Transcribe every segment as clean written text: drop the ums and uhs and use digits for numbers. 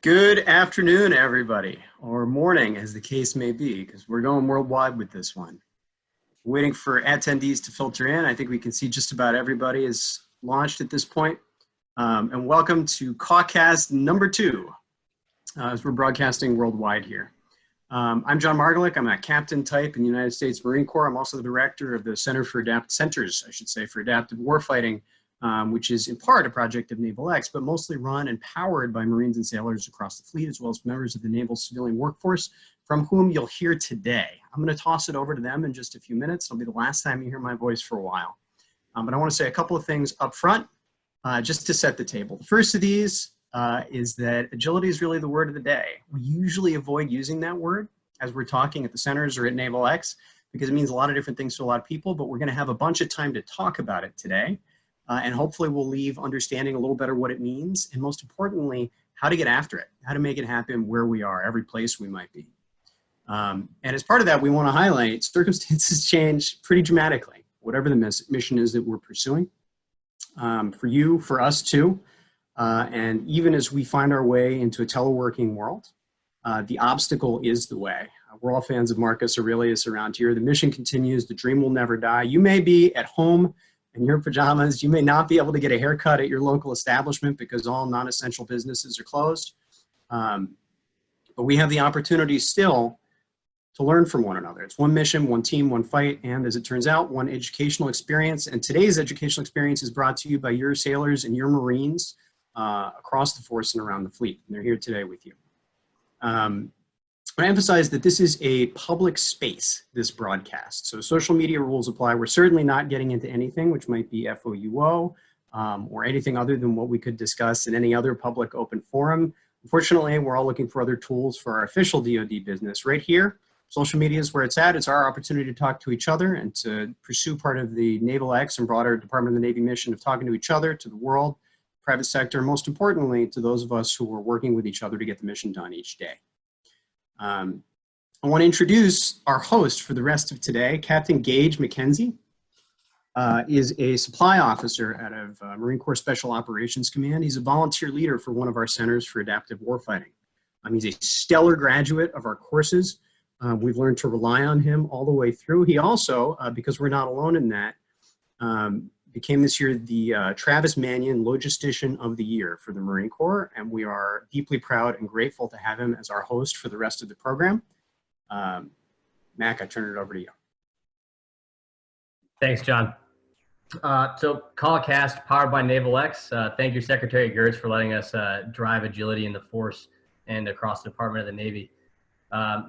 Good afternoon, everybody, or morning, as the case may be, because we're going worldwide with this one. Waiting for attendees to filter in. I think we can see just about everybody is launched at this point. And welcome to CAWcast number 2, as we're broadcasting worldwide here. I'm John Margolick. I'm a captain type in the United States Marine Corps. I'm also the director of the Centers for Adaptive Warfighting, which is in part a project of NavalX, but mostly run and powered by Marines and sailors across the fleet, as well as members of the naval civilian workforce, from whom you'll hear today. I'm going to toss it over to them in just a few minutes. It'll be the last time you hear my voice for a while. But I want to say a couple of things up front, just to set the table. The first of these is that agility is really the word of the day. We usually avoid using that word as we're talking at the centers or at NavalX, because it means a lot of different things to a lot of people, but we're going to have a bunch of time to talk about it today. And hopefully we'll leave understanding a little better what it means, and most importantly, how to get after it, how to make it happen where we are, every place we might be. And as part of that, we want to highlight circumstances change pretty dramatically, whatever the mission is that we're pursuing, for you, for us too. And even as we find our way into a teleworking world, the obstacle is the way. We're all fans of Marcus Aurelius around here. The mission continues, the dream will never die. You may be at home in your pajamas. You may not be able to get a haircut at your local establishment because all non-essential businesses are closed. But we have the opportunity still to learn from one another. It's one mission, one team, one fight, and as it turns out, one educational experience. And today's educational experience is brought to you by your sailors and your Marines across the force and around the fleet. And they're here today with you. I emphasize that this is a public space, this broadcast. So social media rules apply. We're certainly not getting into anything which might be FOUO or anything other than what we could discuss in any other public open forum. Unfortunately, we're all looking for other tools for our official DoD business. Right here, social media is where it's at. It's our opportunity to talk to each other and to pursue part of the NavalX and broader Department of the Navy mission of talking to each other, to the world, private sector, and most importantly, to those of us who are working with each other to get the mission done each day. I want to introduce our host for the rest of today. Captain Gage McKenzie is a supply officer out of Marine Corps Special Operations Command. He's a volunteer leader for one of our Centers for Adaptive Warfighting. He's a stellar graduate of our courses. We've learned to rely on him all the way through. He also, because we're not alone in that, became this year the Travis Manion Logistician of the Year for the Marine Corps, and we are deeply proud and grateful to have him as our host for the rest of the program. Mac, I turn it over to you. Thanks, John. So CAWcast, powered by NavalX. Thank you, Secretary Gertz, for letting us drive agility in the force and across the Department of the Navy.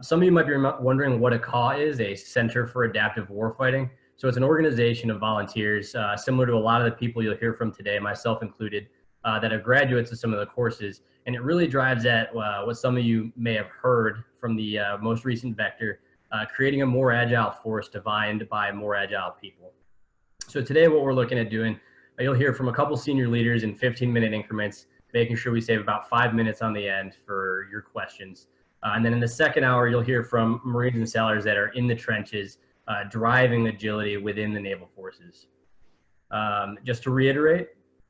Some of you might be wondering what a CAW is, a Center for Adaptive Warfighting. So it's an organization of volunteers, similar to a lot of the people you'll hear from today, myself included, that are graduates of some of the courses. And it really drives at what some of you may have heard from the most recent vector, creating a more agile force defined by more agile people. So today what we're looking at doing, you'll hear from a couple senior leaders in 15-minute increments, making sure we save about 5 minutes on the end for your questions. And then in the second hour, you'll hear from Marines and sailors that are in the trenches, driving agility within the naval forces. Just to reiterate,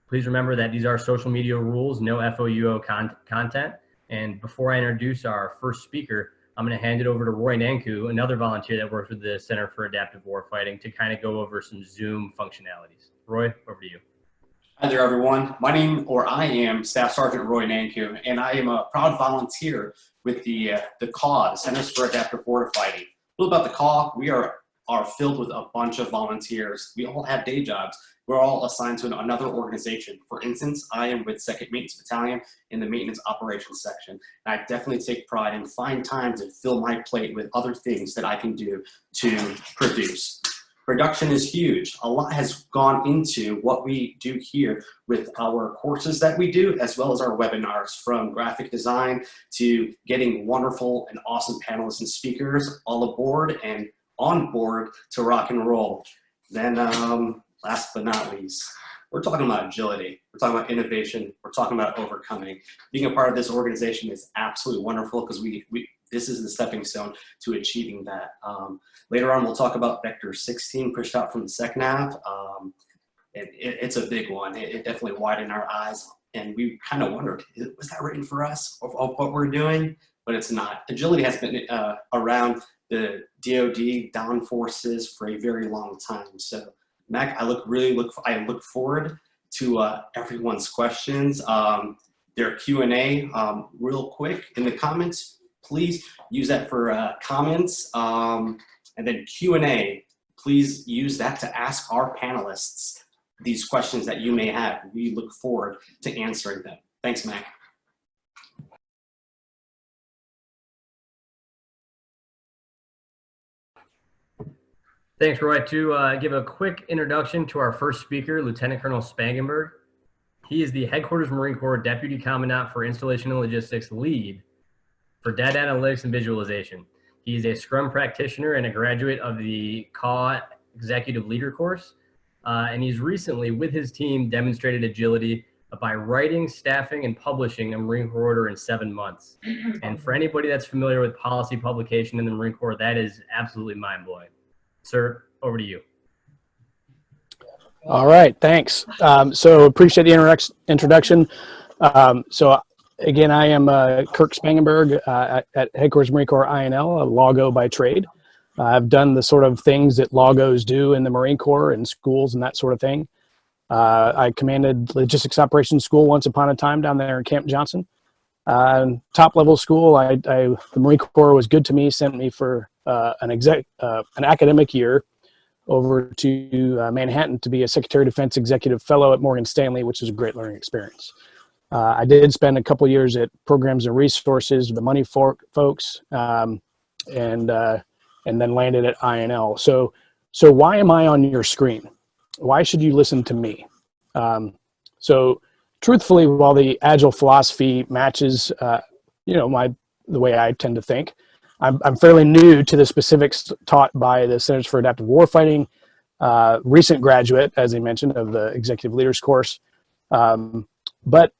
please remember that these are social media rules, no FOUO content. And before I introduce our first speaker, I'm going to hand it over to Roy Nanku, another volunteer that works with the Center for Adaptive Warfighting, to kind of go over some Zoom functionalities. Roy, over to you. Hi there, everyone. I am Staff Sergeant Roy Nanku, and I am a proud volunteer with the CAW, the Centers for Adaptive Warfighting. A little about the CAW, we are filled with a bunch of volunteers. We all have day jobs. We're all assigned to another organization. For instance, I am with 2nd Maintenance Battalion in the Maintenance Operations Section. And I definitely take pride and find time to fill my plate with other things that I can do to produce. Production is huge. A lot has gone into what we do here with our courses that we do, as well as our webinars, from graphic design to getting wonderful and awesome panelists and speakers all aboard and on board to rock and roll. Then last but not least, we're talking about agility. We're talking about innovation. We're talking about overcoming. Being a part of this organization is absolutely wonderful because this is the stepping stone to achieving that. Later on, we'll talk about Vector 16 pushed out from the SECNAV. It's a big one. It definitely widened our eyes and we kind of wondered, was that written for us of what we're doing? But it's not. Agility has been around the DoD down forces for a very long time. So Mac, I look forward to everyone's questions. Their Q&A real quick in the comments. Please use that for comments. And then Q&A, please use that to ask our panelists these questions that you may have. We look forward to answering them. Thanks, Mac. Thanks, Roy. To give a quick introduction to our first speaker, Lieutenant Colonel Spangenberg. He is the Headquarters Marine Corps Deputy Commandant for Installation and Logistics Lead for Data Analytics and Visualization. He is a Scrum practitioner and a graduate of the CAW Executive Leader course. And he's recently, with his team, demonstrated agility by writing, staffing, and publishing a Marine Corps order in 7 months. And for anybody that's familiar with policy publication in the Marine Corps, that is absolutely mind-blowing. Sir, over to you. All right, thanks. So appreciate the introduction. So again, I am Kirk Spangenberg at Headquarters Marine Corps INL, a logo by trade. I've done the sort of things that logos do in the Marine Corps and schools and that sort of thing. I commanded logistics operations school once upon a time down there in Camp Johnson. Top level school, the Marine Corps was good to me, sent me for an academic year over to Manhattan to be a Secretary of Defense Executive Fellow at Morgan Stanley, which is a great learning experience. I did spend a couple years at Programs and Resources, the money folks, and then landed at INL. So why am I on your screen? Why should you listen to me? So truthfully, while the agile philosophy matches, the way I tend to think, I'm fairly new to the specifics taught by the Centers for Adaptive Warfighting, recent graduate, as I mentioned, of the Executive Leaders course. But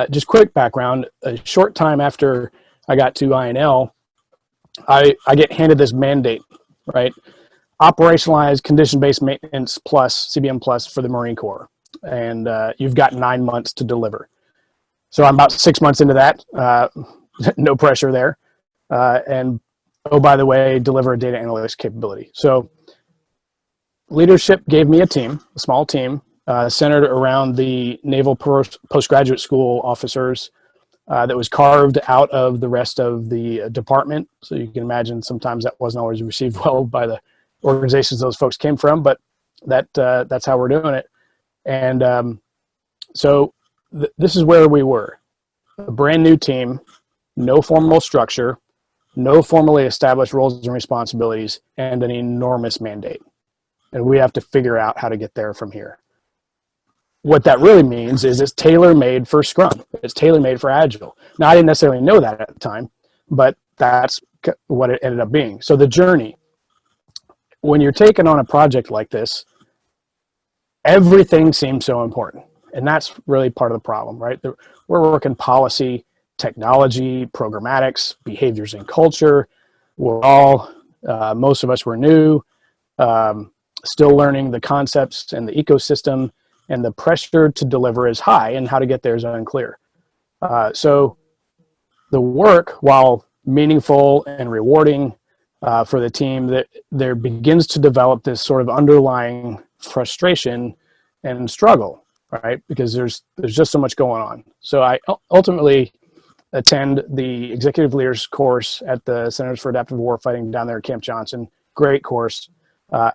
just quick background, a short time after I got to INL, I get handed this mandate, right? Operationalize condition-based maintenance plus CBM plus for the Marine Corps. And you've got 9 months to deliver. So I'm about 6 months into that, no pressure there. And oh, by the way, deliver a data analytics capability. So leadership gave me a team, a small team, centered around the Naval Postgraduate School officers that was carved out of the rest of the department. So you can imagine sometimes that wasn't always received well by the organizations those folks came from, but that's how we're doing it. And this is where we were. A brand new team, no formal structure, no formally established roles and responsibilities, and an enormous mandate. And we have to figure out how to get there from here. What that really means is it's tailor-made for Scrum. It's tailor-made for Agile. Now, I didn't necessarily know that at the time, but that's what it ended up being. So the journey, when you're taking on a project like this, everything seems so important. And that's really part of the problem, right? We're working policy, technology, programmatics, behaviors and culture. We're all, most of us were new, still learning the concepts and the ecosystem, and the pressure to deliver is high and how to get there is unclear. So the work, while meaningful and rewarding for the team, that there begins to develop this sort of underlying frustration and struggle, right? Because there's just so much going on. So I ultimately attend the Executive Leaders course at the Centers for Adaptive Warfighting down there at Camp Johnson. Great course.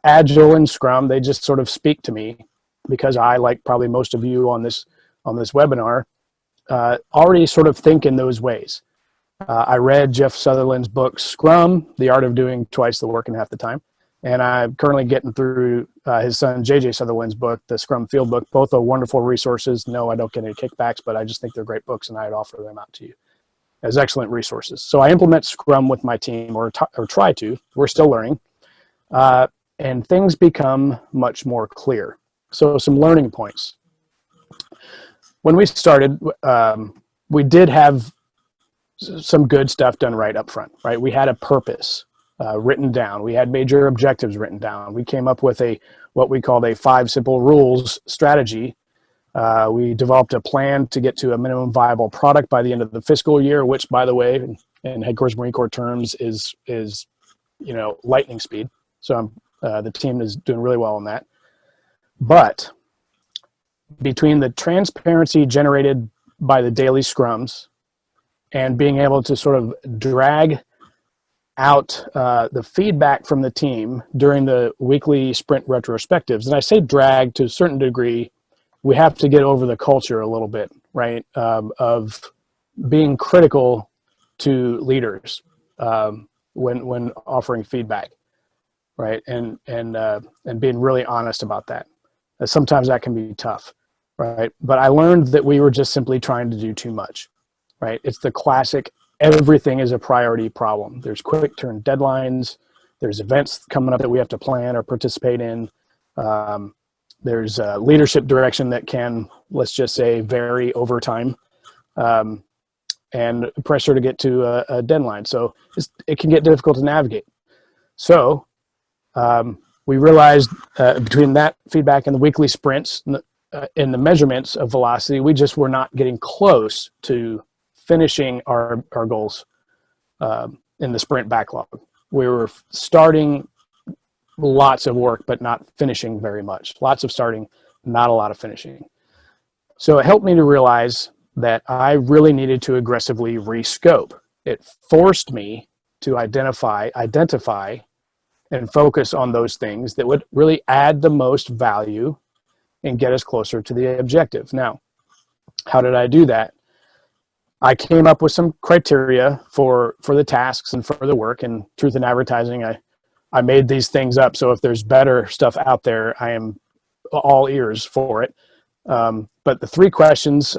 Agile and Scrum, they just sort of speak to me because I, like probably most of you on this webinar, already sort of think in those ways. I read Jeff Sutherland's book, Scrum, The Art of Doing Twice the Work in Half the Time. And I'm currently getting through his son, JJ Sutherland's book, the Scrum Field Book. Both are wonderful resources. No, I don't get any kickbacks, but I just think they're great books and I'd offer them out to you as excellent resources. So I implement Scrum with my team, or try to. We're still learning. And things become much more clear. So some learning points. When we started, we did have some good stuff done right up front, right? We had a purpose written down. We had major objectives written down. We came up with what we called a 5 simple rules strategy We developed a plan to get to a minimum viable product by the end of the fiscal year, which, by the way, in Headquarters Marine Corps terms, is lightning speed. So the team is doing really well on that. But between the transparency generated by the daily scrums and being able to sort of drag out the feedback from the team during the weekly sprint retrospectives, and I say drag to a certain degree, we have to get over the culture a little bit, right, of being critical to leaders when offering feedback, right, and being really honest about that. Sometimes that can be tough, right? But I learned that we were just simply trying to do too much, right? It's the classic, everything is a priority problem. There's quick turn deadlines. There's events coming up that we have to plan or participate in. There's leadership direction that can, let's just say, vary over time, and pressure to get to a deadline. So it can get difficult to navigate. So we realized between that feedback and the weekly sprints in the measurements of velocity, we just were not getting close to finishing our goals in the sprint backlog. We were starting lots of work, but not finishing very much. Lots of starting, not a lot of finishing. So it helped me to realize that I really needed to aggressively rescope. It forced me to identify and focus on those things that would really add the most value and get us closer to the objective. Now, how did I do that? I came up with some criteria for the tasks and for the work, and truth in advertising, I made these things up. So if there's better stuff out there, I am all ears for it. But the 3 questions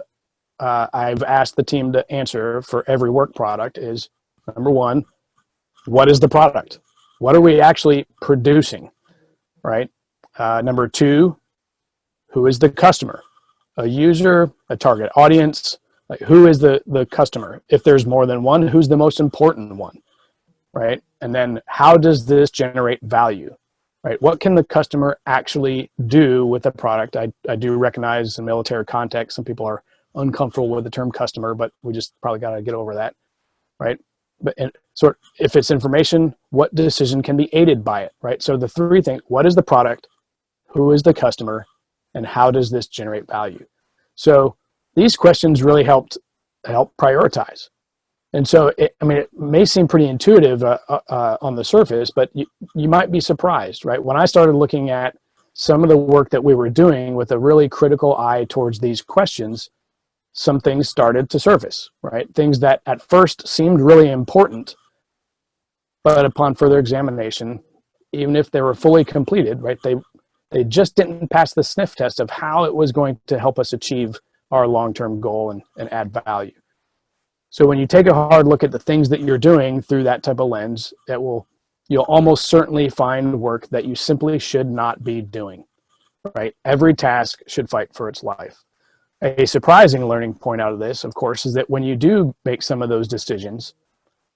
I've asked the team to answer for every work product is, number 1, what is the product? What are we actually producing, right? Number 2, who is the customer? A user, a target audience, like who is the customer? If there's more than one, who's the most important one, right? And then how does this generate value, right? What can the customer actually do with the product? I do recognize in military context, some people are uncomfortable with the term customer, but we just probably got to get over that, right? But if it's information, what decision can be aided by it, right? So the 3 things: what is the product, who is the customer, and how does this generate value? So these questions really help prioritize. And so, it may seem pretty intuitive on the surface, but you might be surprised, right? When I started looking at some of the work that we were doing with a really critical eye towards these questions, some things started to surface, right? Things that at first seemed really important, but upon further examination, even if they were fully completed, right, they just didn't pass the sniff test of how it was going to help us achieve our long-term goal and add value. So when you take a hard look at the things that you're doing through that type of lens, you'll almost certainly find work that you simply should not be doing, right? Every task should fight for its life. A surprising learning point out of this, of course, is that when you do make some of those decisions,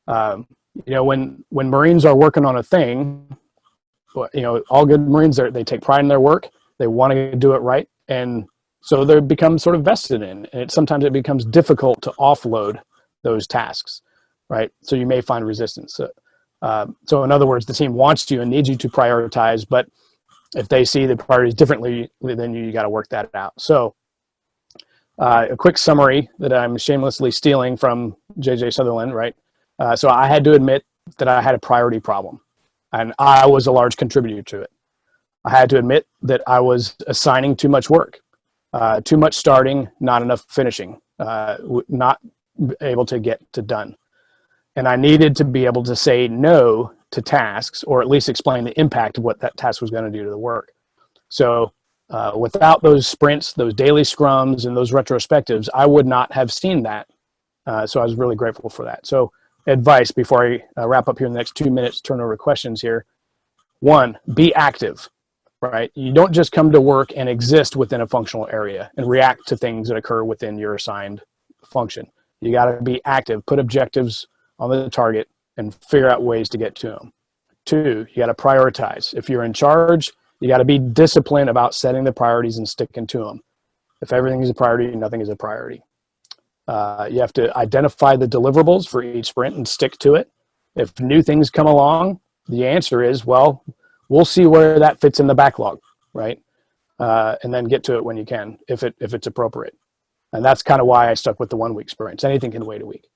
when Marines are working on a thing, all good Marines, they take pride in their work. They want to do it right. And so they become sort of vested in, and sometimes it becomes difficult to offload those tasks, right? So you may find resistance. So in other words, the team wants you and needs you to prioritize, but if they see the priorities differently, then you got to work that out. So a quick summary that I'm shamelessly stealing from J.J. Sutherland, right? So I had to admit that I had a priority problem, and I was a large contributor to it. I had to admit that I was assigning too much work, too much starting, not enough finishing, not able to get to done. And I needed to be able to say no to tasks, or at least explain the impact of what that task was going to do to the work. So without those sprints, those daily scrums, and those retrospectives, I would not have seen that. So I was really grateful for that. So advice before I wrap up here in the next 2 minutes, turn over questions here. 1, be active, right? You don't just come to work and exist within a functional area and react to things that occur within your assigned function. You got to be active, put objectives on the target, and figure out ways to get to them. 2, you got to prioritize. If you're in charge, you got to be disciplined about setting the priorities and sticking to them. If everything is a priority, nothing is a priority. You have to identify the deliverables for each sprint and stick to it. If new things come along, the answer is, well, we'll see where that fits in the backlog, right? And then get to it when you can, if it's appropriate. And that's kind of why I stuck with the 1 week sprints. Anything can wait a week.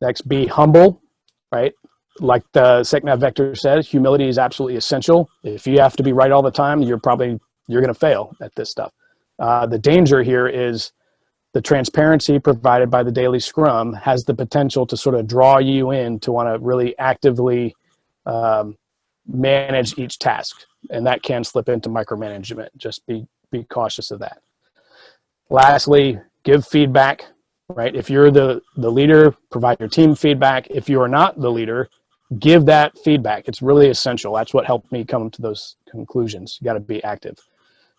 Next, be humble, right? Like the SECNAV vector says, humility is absolutely essential. If you have to be right all the time, you're going to fail at this stuff. The danger here is the transparency provided by the daily scrum has the potential to sort of draw you in to want to really actively manage each task. And that can slip into micromanagement. Just be cautious of that. Lastly, give feedback, right? If you're the leader, provide your team feedback. If you are not the leader, give that feedback. It's really essential. That's what helped me come to those conclusions. You got to be active.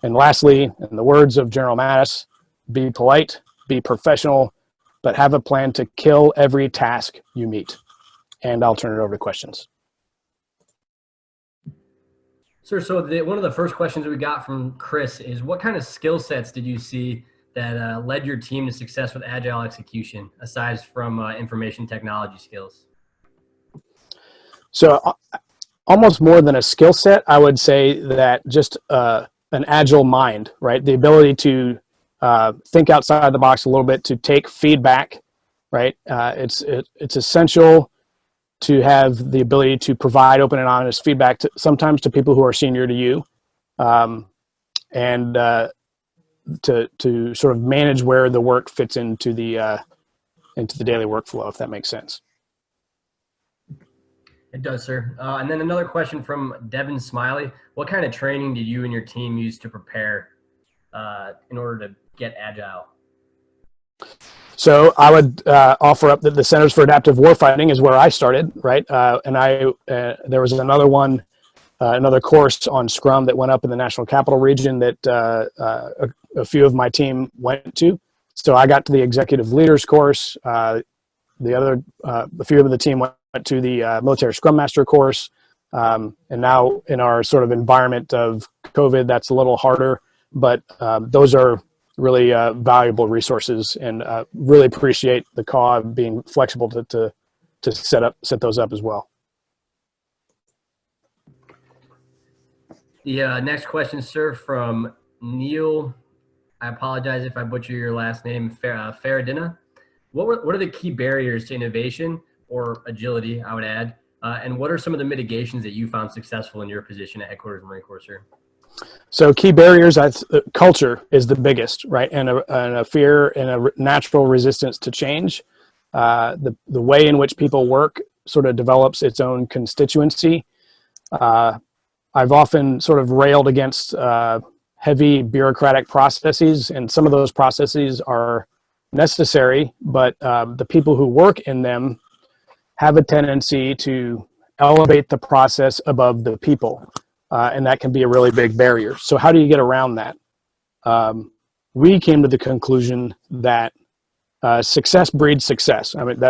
And lastly, in the words of General Mattis, be polite, be professional, but have a plan to kill every task you meet. And I'll turn it over to questions. Sir, so one of the first questions we got from Chris is, what kind of skill sets did you see that led your team to success with agile execution, aside from information technology skills? So almost more than a skill set, I would say that just an agile mind, right? The ability to think outside the box a little bit, to take feedback, right? It's essential to have the ability to provide open and honest feedback sometimes to people who are senior to you, and to sort of manage where the work fits into the daily workflow, if that makes sense. It does, sir. And then another question from Devin Smiley. What kind of training did you and your team use to prepare in order to get agile? So I would offer up that the Centers for Adaptive Warfighting is where I started, right? And there was another course on Scrum that went up in the National Capital Region that a few of my team went to. So I got to the Executive Leaders course. A few of the team went to the Military Scrum Master course. And now in our sort of environment of COVID, that's a little harder, but those are really valuable resources, and really appreciate the CAW being flexible to set those up as well. The next question, sir, from Neil. I apologize if I butcher your last name, Faradina. What are the key barriers to innovation or agility, I would add, and what are some of the mitigations that you found successful in your position at Headquarters Marine Corps, sir? So key barriers, culture is the biggest, right? And a fear and a natural resistance to change. The way in which people work sort of develops its own constituency. I've often sort of railed against heavy bureaucratic processes, and some of those processes are necessary, but the people who work in them have a tendency to elevate the process above the people. And that can be a really big barrier. So how do you get around that? We came to the conclusion that success breeds success. I mean,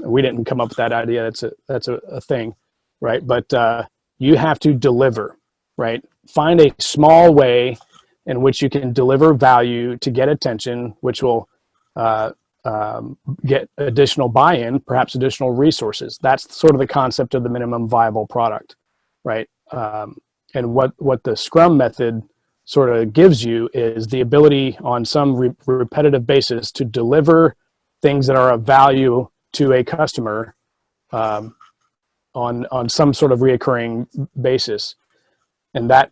we didn't come up with that idea. That's a thing, right? But you have to deliver, right? Find a small way in which you can deliver value to get attention, which will get additional buy-in, perhaps additional resources. That's sort of the concept of the minimum viable product, right? And what the Scrum method sort of gives you is the ability on some repetitive basis to deliver things that are of value to a customer on some sort of reoccurring basis. And that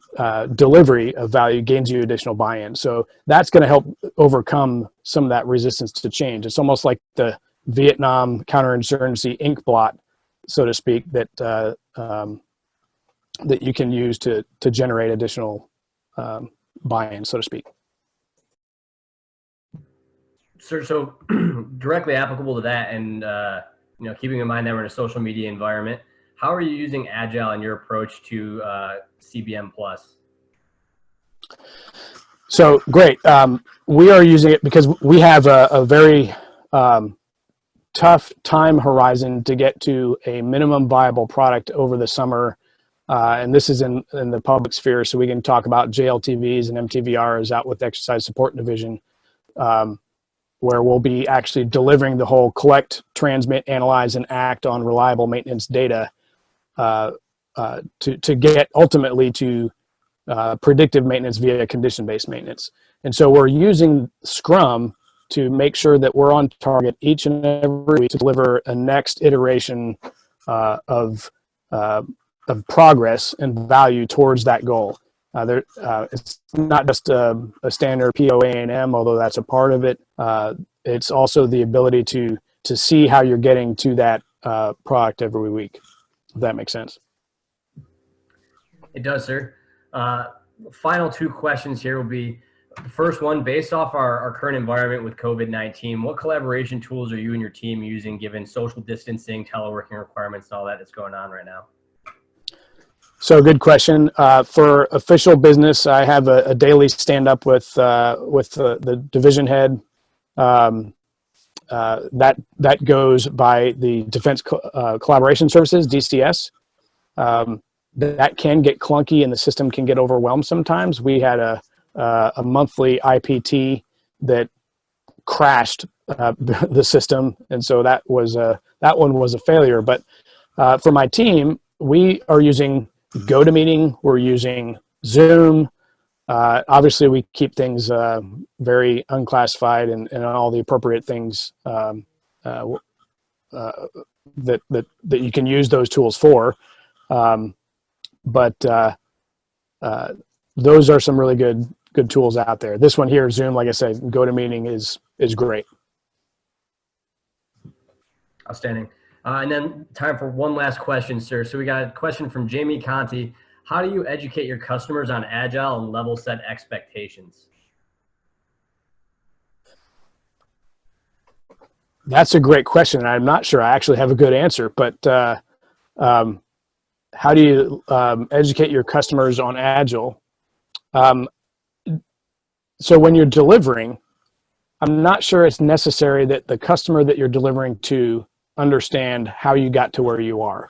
delivery of value gains you additional buy-in. So that's going to help overcome some of that resistance to change. It's almost like the Vietnam counterinsurgency ink blot, so to speak, that you can use to generate additional buy-in, so to speak. Sir, so directly applicable to that, and keeping in mind that we're in a social media environment, how are you using Agile in your approach to CBM Plus? So great. We are using it because we have a very tough time horizon to get to a minimum viable product over the summer and this is in the public sphere, so we can talk about JLTVs and MTVRs out with the Exercise Support Division, where we'll be actually delivering the whole collect, transmit, analyze, and act on reliable maintenance data to get ultimately to predictive maintenance via condition-based maintenance. And so we're using Scrum to make sure that we're on target each and every week to deliver a next iteration of progress and value towards that goal. It's not just a standard POA&M, although that's a part of it. It's also the ability to see how you're getting to that product every week, if that makes sense. It does, sir. Final two questions here will be, the first one, based off our current environment with COVID-19, what collaboration tools are you and your team using given social distancing, teleworking requirements, and all that that's going on right now? So good question. For official business, I have a daily stand-up with the division head. That goes by the Defense Collaboration Services, DCS. That can get clunky and the system can get overwhelmed sometimes. We had a monthly IPT that crashed the system, and so that one was a failure. But for my team, we are using GoToMeeting, we're using Zoom. Obviously, we keep things very unclassified and all the appropriate things that you can use those tools for. But those are some really good tools out there. This one here, Zoom, like I said, GoToMeeting is great. Outstanding. And then time for one last question, sir. So we got a question from Jamie Conti. How do you educate your customers on Agile and level set expectations? That's a great question. I'm not sure I actually have a good answer, but how do you educate your customers on Agile? So when you're delivering, I'm not sure it's necessary that the customer that you're delivering to understand how you got to where you are.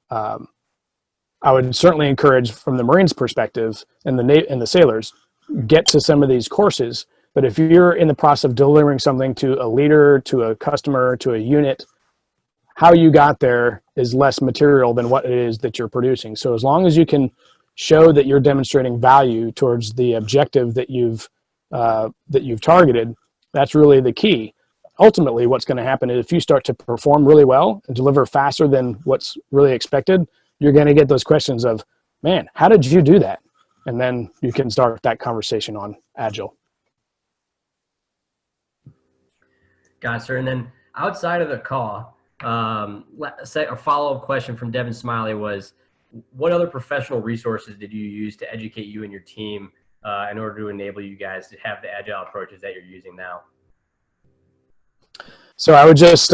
I would certainly encourage, from the Marines' perspective and the sailors, get to some of these courses. But if you're in the process of delivering something to a leader, to a customer, to a unit, how you got there is less material than what it is that you're producing. So as long as you can show that you're demonstrating value towards the objective that you've targeted, that's really the key. Ultimately, what's going to happen is if you start to perform really well and deliver faster than what's really expected, you're going to get those questions of, man, how did you do that? And then you can start that conversation on Agile. Got it, sir. And then outside of the call, a follow-up question from Devin Smiley was, what other professional resources did you use to educate you and your team in order to enable you guys to have the Agile approaches that you're using now? So I would just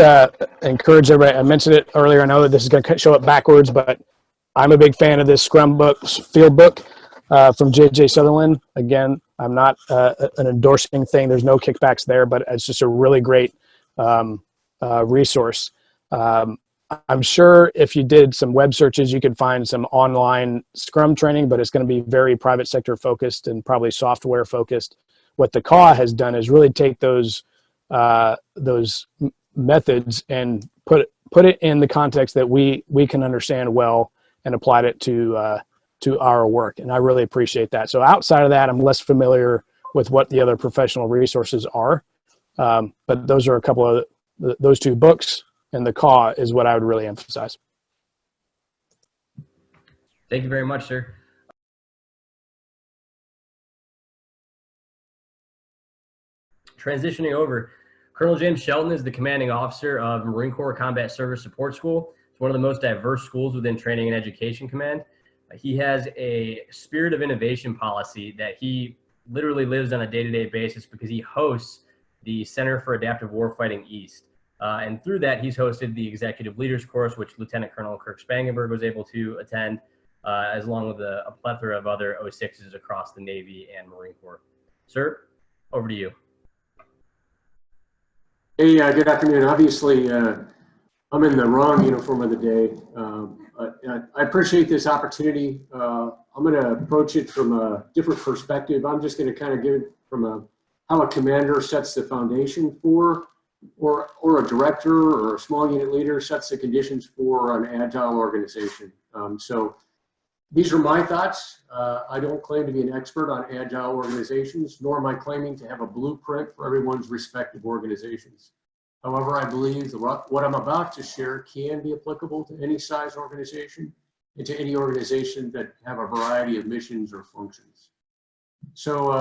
encourage everybody, I mentioned it earlier, I know that this is going to show up backwards, but I'm a big fan of this Scrum book, field book from J.J. Sutherland. Again, I'm not an endorsing thing. There's no kickbacks there, but it's just a really great resource. I'm sure if you did some web searches, you could find some online Scrum training, but it's going to be very private sector focused and probably software focused. What the CAW has done is really take those methods and put it in the context that we can understand well and applied it to our work. And I really appreciate that. So outside of that, I'm less familiar with what the other professional resources are. But those are a couple of those two books, and the CAW is what I would really emphasize. Thank you very much, sir. Transitioning over, Colonel Jim Shelton is the commanding officer of Marine Corps Combat Service Support School. It's one of the most diverse schools within Training and Education Command. He has a spirit of innovation policy that he literally lives on a day-to-day basis because he hosts the Center for Adaptive Warfighting East. And through that, he's hosted the Executive Leaders Course, which Lieutenant Colonel Kirk Spangenberg was able to attend, as along with a plethora of other 06s across the Navy and Marine Corps. Sir, over to you. Hey, good afternoon. Obviously, I'm in the wrong uniform of the day. I appreciate this opportunity. I'm going to approach it from a different perspective. I'm just going to kind of give it from how a commander sets the foundation for, or a director or a small unit leader sets the conditions for an agile organization. So these are my thoughts. I don't claim to be an expert on agile organizations, nor am I claiming to have a blueprint for everyone's respective organizations. However, I believe what I'm about to share can be applicable to any size organization and to any organization that have a variety of missions or functions. So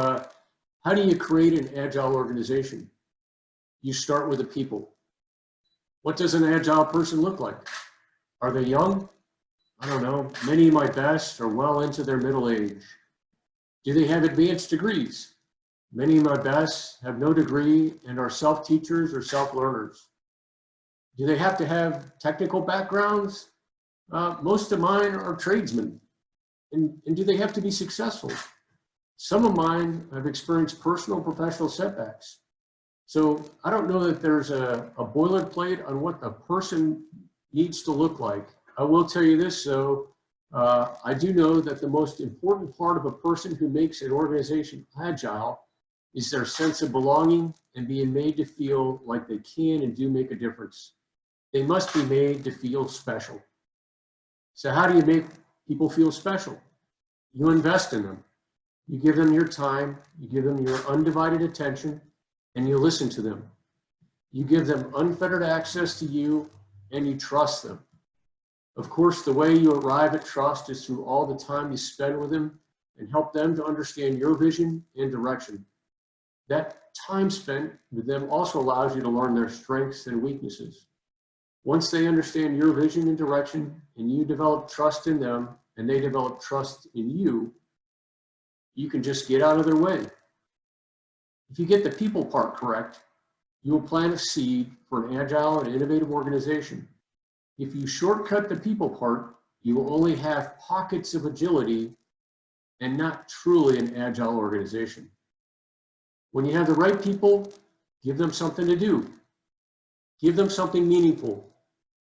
how do you create an agile organization? You start with the people. What does an agile person look like? Are they young? I don't know. Many of my best are well into their middle age. Do they have advanced degrees? Many of my best have no degree and are self-teachers or self-learners. Do they have to have technical backgrounds? Most of mine are tradesmen. And do they have to be successful? Some of mine have experienced personal and professional setbacks. So I don't know that there's a boilerplate on what a person needs to look like. I will tell you this, though. I do know that the most important part of a person who makes an organization agile is their sense of belonging and being made to feel like they can and do make a difference. They must be made to feel special. So how do you make people feel special? You invest in them. You give them your time, you give them your undivided attention, and you listen to them. You give them unfettered access to you, and you trust them. Of course, the way you arrive at trust is through all the time you spend with them and help them to understand your vision and direction. That time spent with them also allows you to learn their strengths and weaknesses. Once they understand your vision and direction, and you develop trust in them, and they develop trust in you, you can just get out of their way. If you get the people part correct, you will plant a seed for an agile and innovative organization. If you shortcut the people part, you will only have pockets of agility and not truly an agile organization. When you have the right people, give them something to do. Give them something meaningful,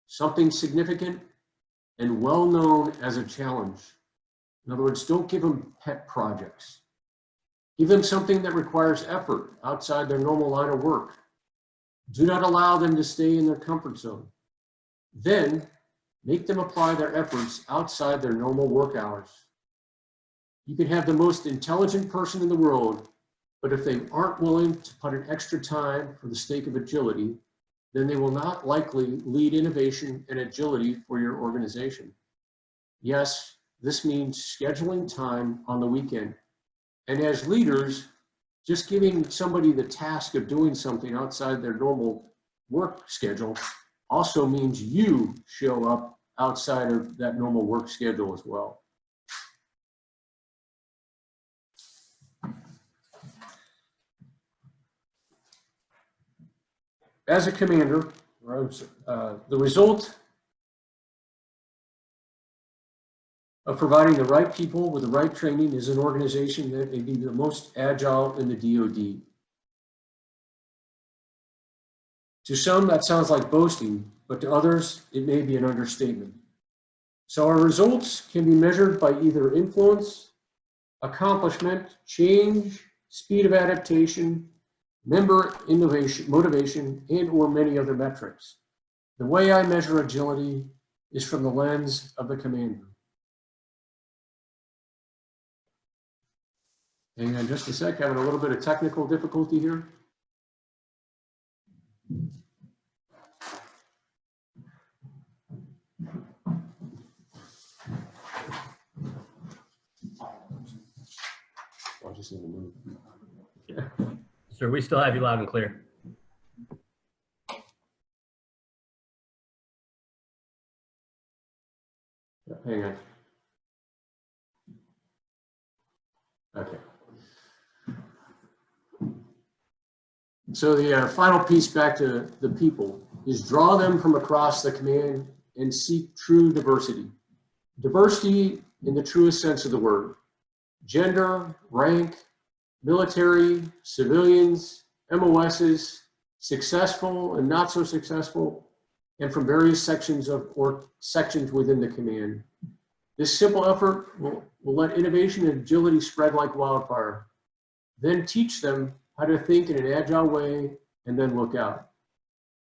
something significant, and well known as a challenge. In other words, don't give them pet projects. Give them something that requires effort outside their normal line of work. Do not allow them to stay in their comfort zone. Then make them apply their efforts outside their normal work hours. You can have the most intelligent person in the world, but if they aren't willing to put in extra time for the sake of agility, then they will not likely lead innovation and agility for your organization. Yes, this means scheduling time on the weekend. And as leaders, just giving somebody the task of doing something outside their normal work schedule also means you show up outside of that normal work schedule as well. As a commander, the result of providing the right people with the right training is an organization that may be the most agile in the DoD. To some, that sounds like boasting, but to others, it may be an understatement. So our results can be measured by either influence, accomplishment, change, speed of adaptation, member innovation, motivation, and or many other metrics. The way I measure agility is from the lens of the commander. Hang on just a sec, having a little bit of technical difficulty here. I just need to move. Yeah. Sir, we still have you loud and clear. Yeah, hang on. Okay. So the final piece back to the people is draw them from across the command and seek true diversity. Diversity in the truest sense of the word. Gender, rank, military, civilians, MOSs, successful and not so successful, and from various sections or sections within the command. This simple effort will let innovation and agility spread like wildfire. Then teach them how to think in an agile way and then look out.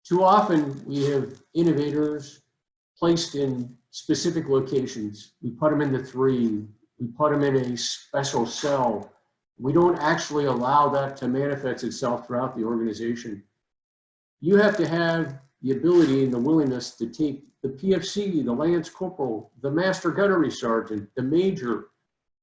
Too often we have innovators placed in specific locations. We put them in the 3, we put them in a special cell. We don't actually allow that to manifest itself throughout the organization. You have to have the ability and the willingness to take the PFC, the Lance Corporal, the Master Gunnery Sergeant, the Major,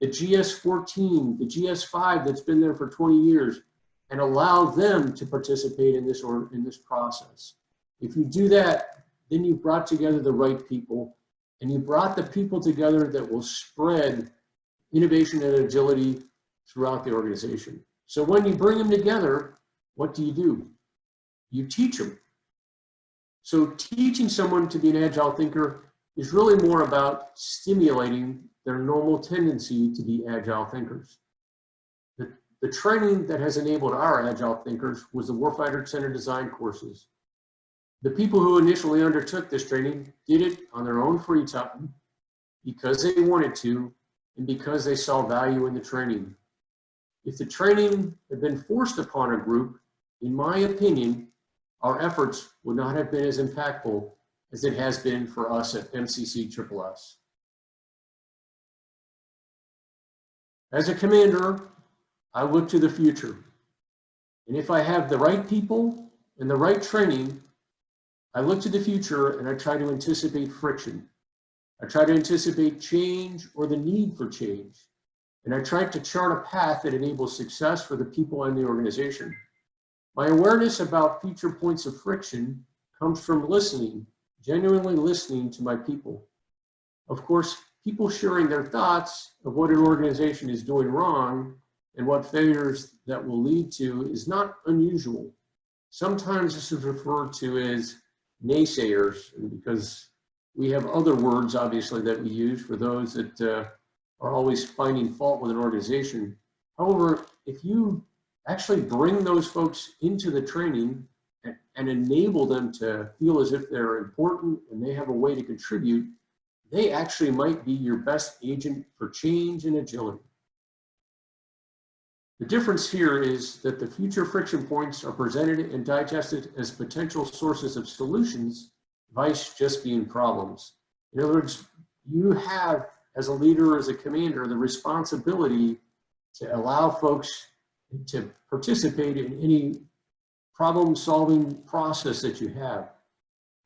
the GS-14, the GS-5 that's been there for 20 years, and allow them to participate in this process. If you do that, then you've brought together the right people, and you brought the people together that will spread innovation and agility throughout the organization. So when you bring them together, what do? You teach them. So teaching someone to be an agile thinker is really more about stimulating their normal tendency to be agile thinkers. The training that has enabled our agile thinkers was the Warfighter Center design courses. The people who initially undertook this training did it on their own free time because they wanted to and because they saw value in the training. If the training had been forced upon a group, in my opinion, our efforts would not have been as impactful as it has been for us at MCC-SSS. As a commander, I look to the future. And if I have the right people and the right training, I look to the future and I try to anticipate friction. I try to anticipate change or the need for change. And I try to chart a path that enables success for the people and the organization. My awareness about future points of friction comes from listening, genuinely listening to my people. Of course, people sharing their thoughts of what an organization is doing wrong and what failures that will lead to is not unusual. Sometimes this is referred to as naysayers, because we have other words, obviously, that we use for those that are always finding fault with an organization. However, if you actually bring those folks into the training and enable them to feel as if they're important and they have a way to contribute, they actually might be your best agent for change and agility. The difference here is that the future friction points are presented and digested as potential sources of solutions, vice just being problems. In other words, you have, as a leader, as a commander, the responsibility to allow folks to participate in any problem-solving process that you have.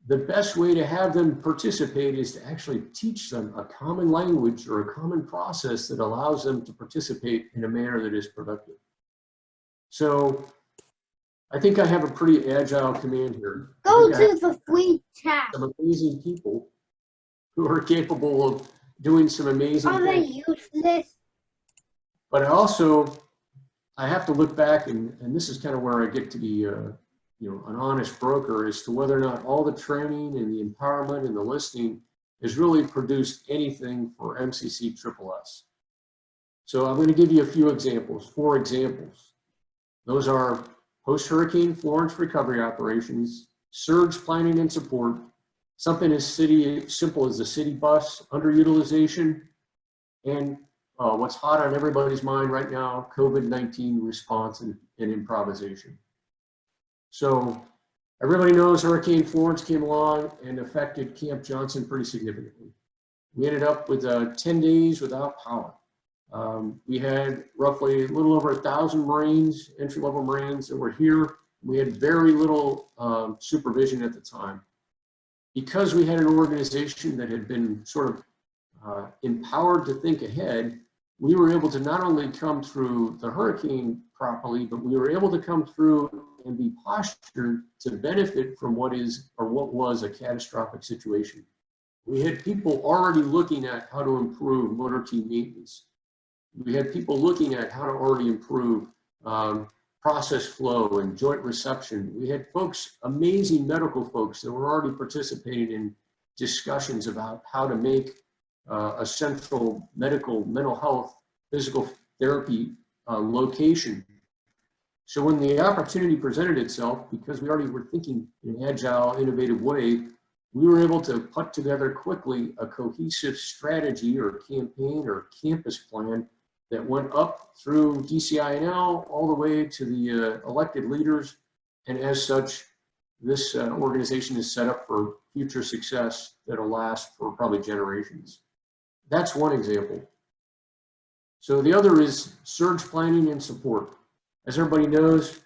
The best way to have them participate is to actually teach them a common language or a common process that allows them to participate in a manner that is productive. So I think I have a pretty agile command here. Go to the free chat. Some amazing people who are capable of doing some amazing Are they things. useless? But I have to look back, and this is kind of where I get to be an honest broker as to whether or not all the training and the empowerment and the listening has really produced anything for MCC-SSS. So I'm going to give you a few examples, 4 examples. Those are post-Hurricane Florence recovery operations, surge planning and support, something as simple as the city bus underutilization, and what's hot on everybody's mind right now, COVID-19 response and improvisation. So everybody knows Hurricane Florence came along and affected Camp Johnson pretty significantly. We ended up with 10 days without power. We had roughly a little over 1,000 Marines, entry-level Marines that were here. We had very little supervision at the time. Because we had an organization that had been sort of empowered to think ahead, we were able to not only come through the hurricane properly, but we were able to come through and be postured to benefit from what was a catastrophic situation. We had people already looking at how to improve motor team maintenance. We had people looking at how to already improve process flow and joint reception. We had folks, amazing medical folks that were already participating in discussions about how to make a central mental health, physical therapy location. So when the opportunity presented itself, because we already were thinking in an agile, innovative way, we were able to put together quickly a cohesive strategy or campaign or campus plan that went up through DCINL all the way to the elected leaders. And as such, this organization is set up for future success that'll last for probably generations. That's one example. So the other is surge planning and support. As everybody knows,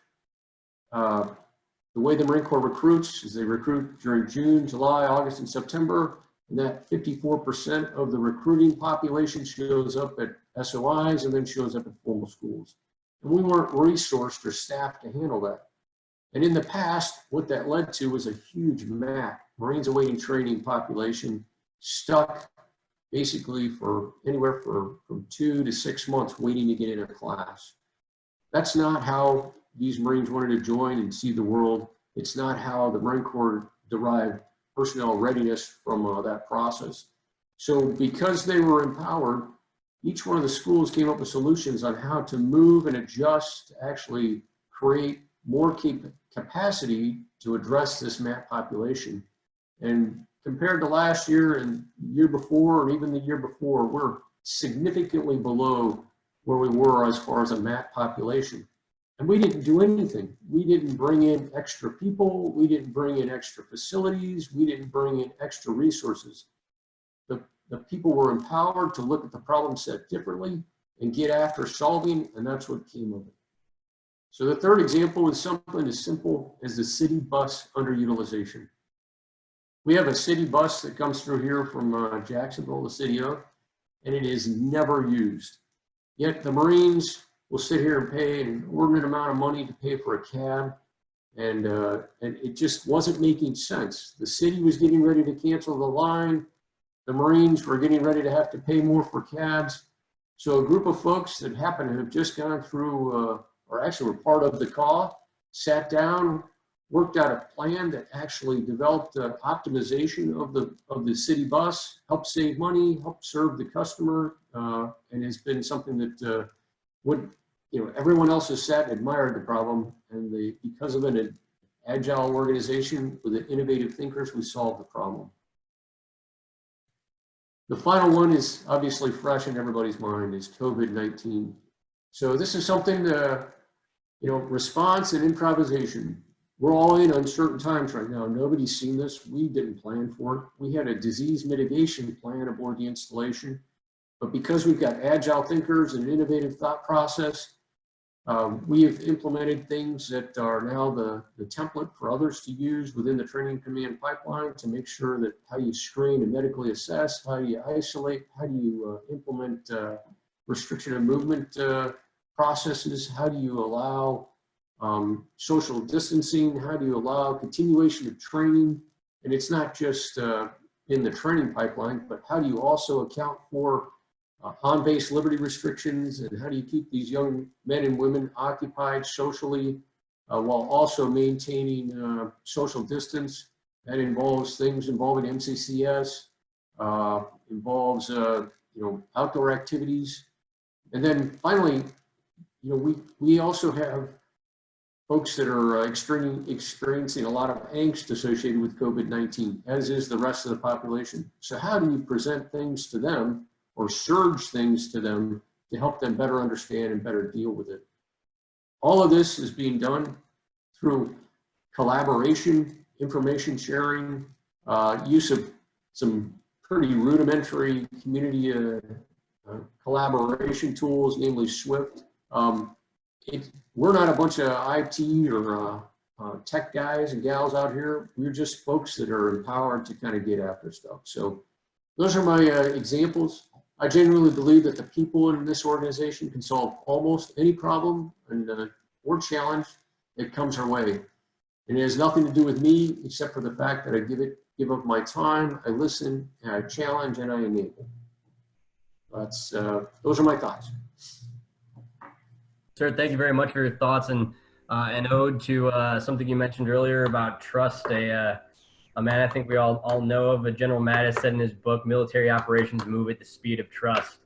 the way the Marine Corps recruits is they recruit during June, July, August, and September, and that 54% of the recruiting population shows up at SOIs and then shows up at formal schools. And we weren't resourced or staffed to handle that. And in the past, what that led to was a huge MAC, Marines Awaiting Training population, stuck basically for anywhere from 2 to 6 months waiting to get in a class. That's not how these Marines wanted to join and see the world. It's not how the Marine Corps derived personnel readiness from that process. So because they were empowered, each one of the schools came up with solutions on how to move and adjust to actually create more capacity to address this MAP population. And compared to last year and the year before, or even the year before, we're significantly below where we were as far as a MAP population. And we didn't do anything. We didn't bring in extra people. We didn't bring in extra facilities. We didn't bring in extra resources. The people were empowered to look at the problem set differently and get after solving, and that's what came of it. So the third example is something as simple as the city bus underutilization. We have a city bus that comes through here from Jacksonville, the city of, and it is never used. Yet the Marines will sit here and pay an inordinate amount of money to pay for a cab, and it just wasn't making sense. The city was getting ready to cancel the line. The Marines were getting ready to have to pay more for cabs. So a group of folks that happened to have just gone through, or actually were part of the CAW, sat down, worked out a plan that actually developed optimization of the city bus, helped save money, helped serve the customer, and has been something that everyone else has sat and admired the problem, and because of an agile organization with innovative thinkers, we solved the problem. The final one is obviously fresh in everybody's mind, is COVID-19. So this is something, response and improvisation. We're all in uncertain times right now. Nobody's seen this. We didn't plan for it. We had a disease mitigation plan aboard the installation, but because we've got agile thinkers and an innovative thought process, we have implemented things that are now the template for others to use within the training command pipeline to make sure that how you screen and medically assess, how do you isolate, how do you implement restriction of movement processes, how do you allow social distancing, how do you allow continuation of training. And it's not just in the training pipeline, but how do you also account for on-base liberty restrictions, and how do you keep these young men and women occupied socially while also maintaining social distance. That involves things involving MCCS, involves outdoor activities. And then finally, we also have folks that are experiencing a lot of angst associated with COVID-19, as is the rest of the population. So how do you present things to them or surge things to them to help them better understand and better deal with it? All of this is being done through collaboration, information sharing, use of some pretty rudimentary community collaboration tools, namely Swift. We're not a bunch of IT or tech guys and gals out here. We're just folks that are empowered to kind of get after stuff. So those are my examples. I genuinely believe that the people in this organization can solve almost any problem or challenge that comes our way. And it has nothing to do with me, except for the fact that I give up my time, I listen, and I challenge, and I enable. Those are my thoughts. Sir, thank you very much for your thoughts, and an ode to something you mentioned earlier about trust. A man I think we all know of, General Mattis, said in his book, "Military operations move at the speed of trust."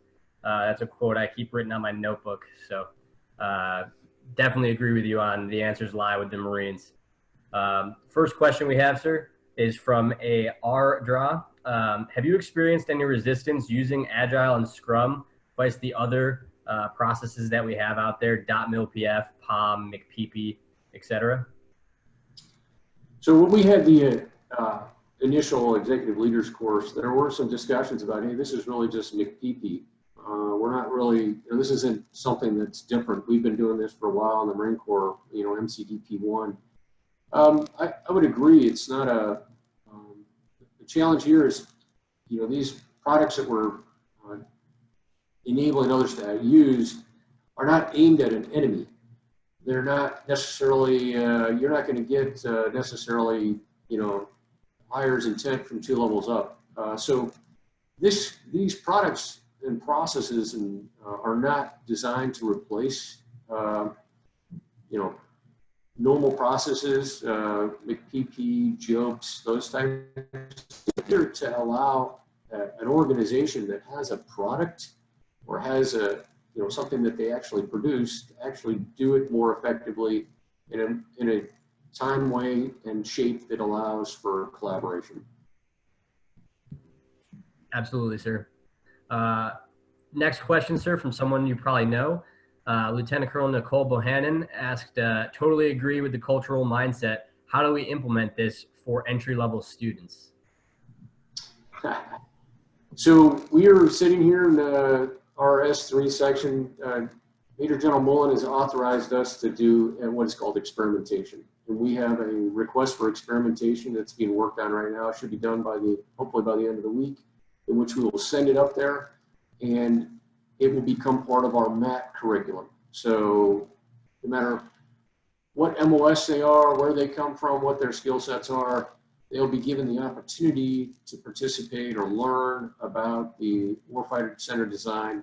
That's a quote I keep written on my notebook. So definitely agree with you on the answers lie with the Marines. First question we have, sir, is from a R draw. Have you experienced any resistance using Agile and Scrum, vice the other processes that we have out there, .mil-pf, POM, McPP, etc.? So when we had the initial executive leaders course, there were some discussions about, hey, this is really just McPP. We're not really, you know, this isn't something that's different. We've been doing this for a while in the Marine Corps, you know, MCDP1. I would agree. It's not the challenge here is, you know, these products that we're enabling others to use are not aimed at an enemy. They're not necessarily, you're not going to get necessarily, you know, hires intent from 2 levels up. So these products and processes are not designed to replace, you know, normal processes, McPP, JOPS, those types. They're to allow an organization that has a product or has a, you know, something that they actually produce to actually do it more effectively in a time, way, and shape that allows for collaboration. Absolutely, sir. Next question, sir, from someone you probably know. Lieutenant Colonel Nicole Bohannon asked, totally agree with the cultural mindset. How do we implement this for entry-level students? So we are sitting here in our S3 section. Major General Mullen has authorized us to do what is called experimentation. And we have a request for experimentation that's being worked on right now. It should be done by hopefully by the end of the week, in which we will send it up there and it will become part of our MAT curriculum. So no matter what MOS they are, where they come from, what their skill sets are, they'll be given the opportunity to participate or learn about the warfighter center design.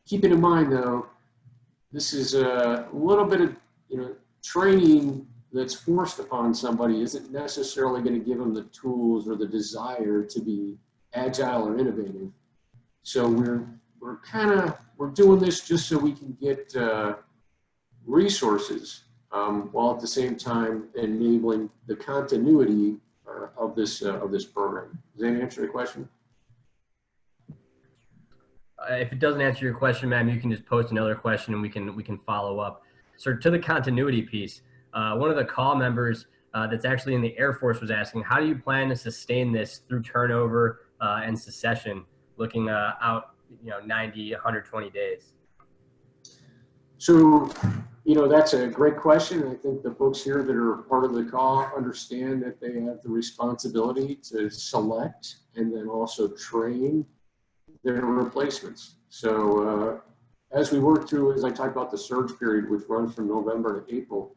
Keeping in mind though, this is a little bit of, you know, training that's forced upon somebody isn't necessarily going to give them the tools or the desire to be agile or innovative. So we're doing this just so we can get resources while at the same time enabling the continuity of this program. Does that answer the question? If it doesn't answer your question, ma'am, you can just post another question and we can follow up. So to the continuity piece, one of the call members that's actually in the Air Force was asking, how do you plan to sustain this through turnover and secession, looking out, you know, 90, 120 days? So, you know, that's a great question. I think the folks here that are part of the call understand that they have the responsibility to select and then also train their replacements. So as we work through, as I talked about the surge period, which runs from November to April,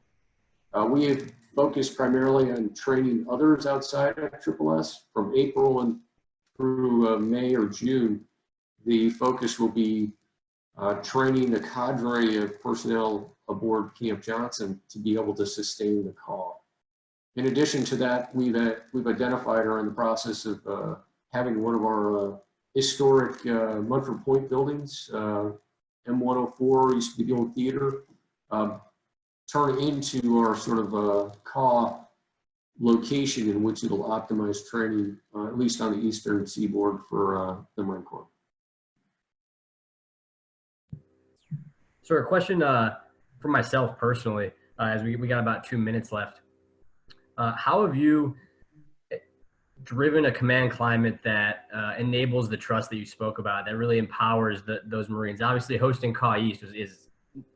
we have focused primarily on training others outside of SSS. From April and through May or June, the focus will be training a cadre of personnel aboard Camp Johnson to be able to sustain the call. In addition to that, we've identified or are in the process of having one of our historic Munford Point buildings, M104, used to be the old theater, turn into our sort of CAW location in which it'll optimize training, at least on the eastern seaboard for the Marine Corps. So a question for myself personally, as we got about 2 minutes left. How have you driven a command climate that enables the trust that you spoke about, that really empowers those Marines? Obviously, hosting CAW East is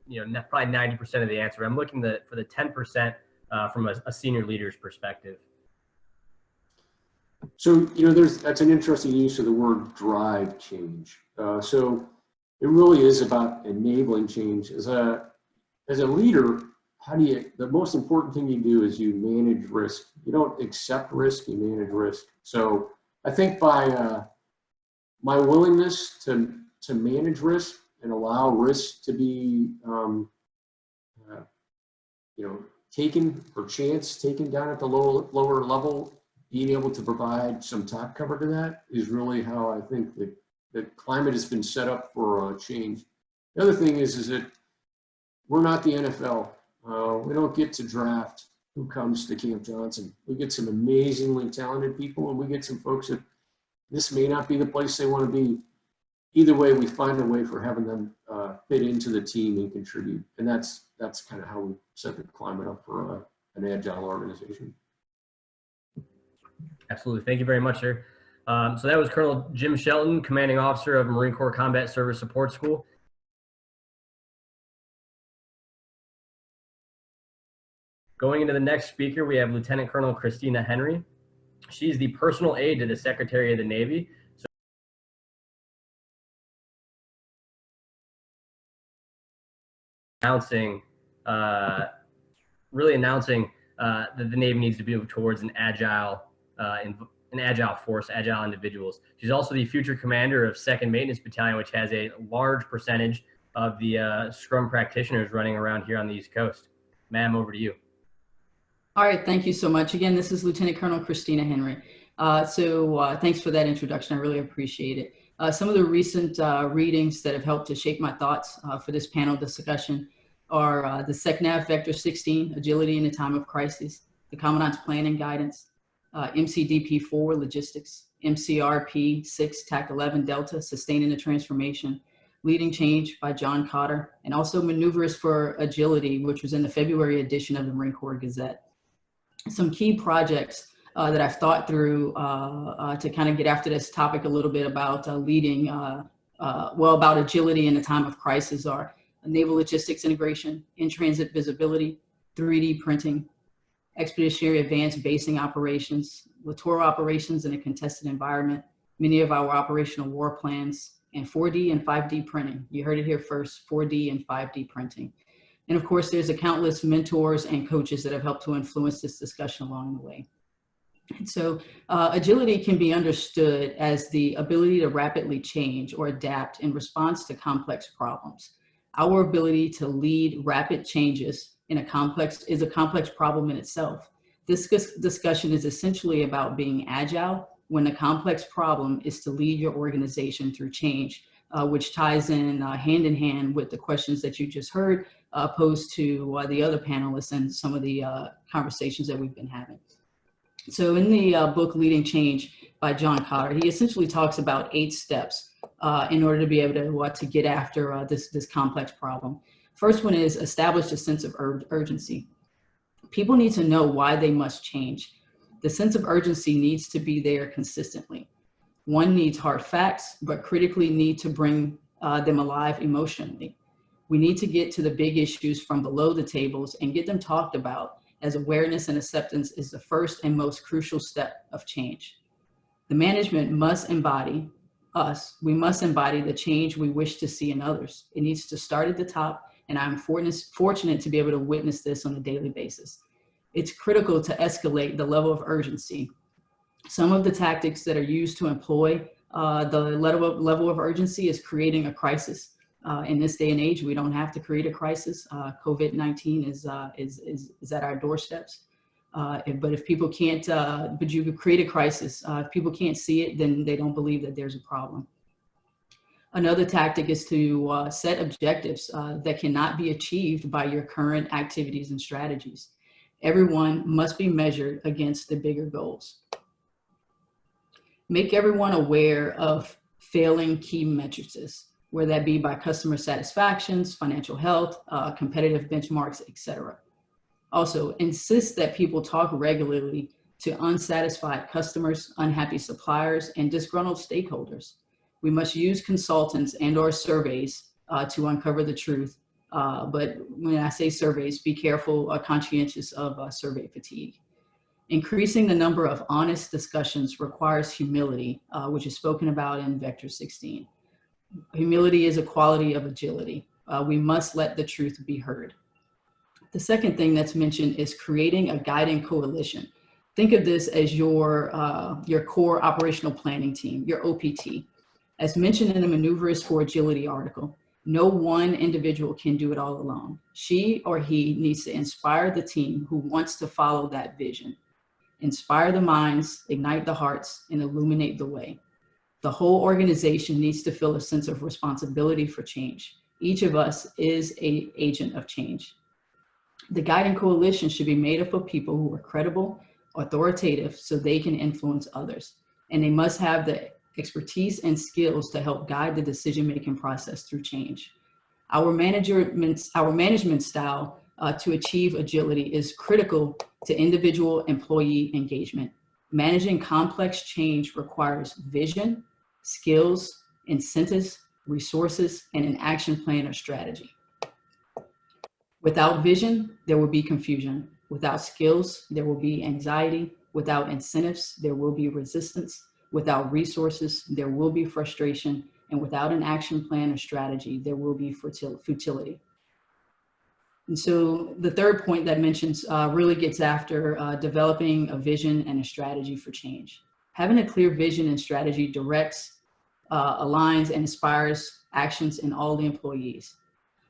you know, probably 90% of the answer. I'm looking for the 10% from a senior leader's perspective. So, you know, that's an interesting use of the word drive change. So it really is about enabling change. As a leader, the most important thing you do is you manage risk. You don't accept risk, you manage risk. So I think by my willingness to manage risk and allow risk to be, you know, taken down at the lower level, being able to provide some top cover to that is really how I think the climate has been set up for change. The other thing is that we're not the NFL. We don't get to draft who comes to Camp Johnson. We get some amazingly talented people, and we get some folks that this may not be the place they want to be. Either way, we find a way for having them fit into the team and contribute. And that's kind of how we set the climate up for an agile organization. Absolutely. Thank you very much, sir. So that was Colonel Jim Shelton, Commanding Officer of Marine Corps Combat Service Support School. Going into the next speaker, we have Lieutenant Colonel Christina Henry. She's the personal aide to the Secretary of the Navy. Really announcing that the Navy needs to move towards an agile force, agile individuals. She's also the future commander of 2nd Maintenance Battalion, which has a large percentage of the Scrum practitioners running around here on the East Coast. Ma'am, over to you. All right, thank you so much. Again, this is Lieutenant Colonel Christina Henry. Thanks for that introduction. I really appreciate it. Some of the recent readings that have helped to shape my thoughts for this panel discussion are the SECNAV Vector 16, Agility in a Time of Crisis, the Commandant's Plan and Guidance, MCDP-4, Logistics, MCRP-6, TAC 11 Delta, Sustaining the Transformation, Leading Change by John Cotter, and also Maneuvers for Agility, which was in the February edition of the Marine Corps Gazette. Some key projects that I've thought through to kind of get after this topic a little bit about about agility in a time of crisis are naval logistics integration, in-transit visibility, 3D printing, expeditionary advanced basing operations, littoral operations in a contested environment, many of our operational war plans, and 4D and 5D printing. You heard it here first, 4D and 5D printing. And of course, there's countless mentors and coaches that have helped to influence this discussion along the way. And so agility can be understood as the ability to rapidly change or adapt in response to complex problems. Our ability to lead rapid changes in a complex problem in itself. This discussion is essentially about being agile when a complex problem is to lead your organization through change, which ties in hand with the questions that you just heard, opposed to the other panelists and some of the conversations that we've been having. So in the book Leading Change by John Cotter, he essentially talks about 8 steps in order to be able to get after this complex problem. First one is establish a sense of urgency. People need to know why they must change. The sense of urgency needs to be there consistently. One needs hard facts, but critically need to bring them alive emotionally. We need to get to the big issues from below the tables and get them talked about, as awareness and acceptance is the first and most crucial step of change. The management must embody us. We must embody the change we wish to see in others. It needs to start at the top, and I'm fortunate to be able to witness this on a daily basis. It's critical to escalate the level of urgency. Some of the tactics that are used to employ the level of urgency is creating a crisis. In this day and age, we don't have to create a crisis. COVID-19 is at our doorsteps. But if people can't, but you could create a crisis. If people can't see it, then they don't believe that there's a problem. Another tactic is to set objectives that cannot be achieved by your current activities and strategies. Everyone must be measured against the bigger goals. Make everyone aware of failing key metrics, whether that be by customer satisfactions, financial health, competitive benchmarks, etc. Also, insist that people talk regularly to unsatisfied customers, unhappy suppliers, and disgruntled stakeholders. We must use consultants and/or surveys to uncover the truth. But when I say surveys, be careful, conscientious of survey fatigue. Increasing the number of honest discussions requires humility, which is spoken about in Vector 16. Humility is a quality of agility. We must let the truth be heard. The second thing that's mentioned is creating a guiding coalition. Think of this as your core operational planning team, your OPT. As mentioned in the Maneuvers for Agility article, no one individual can do it all alone. She or he needs to inspire the team who wants to follow that vision. Inspire the minds, ignite the hearts, and illuminate the way. The whole organization needs to feel a sense of responsibility for change. Each of us is an agent of change. The guiding coalition should be made up of people who are credible, authoritative, so they can influence others. And they must have the expertise and skills to help guide the decision-making process through change. Our management style to achieve agility is critical to individual employee engagement. Managing complex change requires vision, skills, incentives, resources, and an action plan or strategy. Without vision, there will be confusion. Without skills, there will be anxiety. Without incentives, there will be resistance. Without resources, there will be frustration. And without an action plan or strategy, there will be futility. And so the third point that mentions really gets after developing a vision and a strategy for change. Having a clear vision and strategy directs, aligns, and inspires actions in all the employees.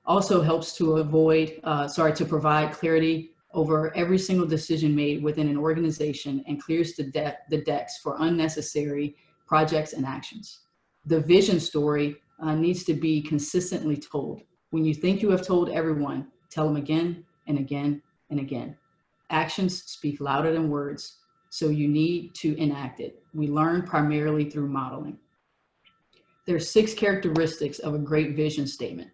Also helps to provide clarity over every single decision made within an organization and clears the decks for unnecessary projects and actions. The vision story needs to be consistently told. When you think you have told everyone, tell them again and again and again. Actions speak louder than words, so you need to enact it. We learn primarily through modeling. There are 6 characteristics of a great vision statement: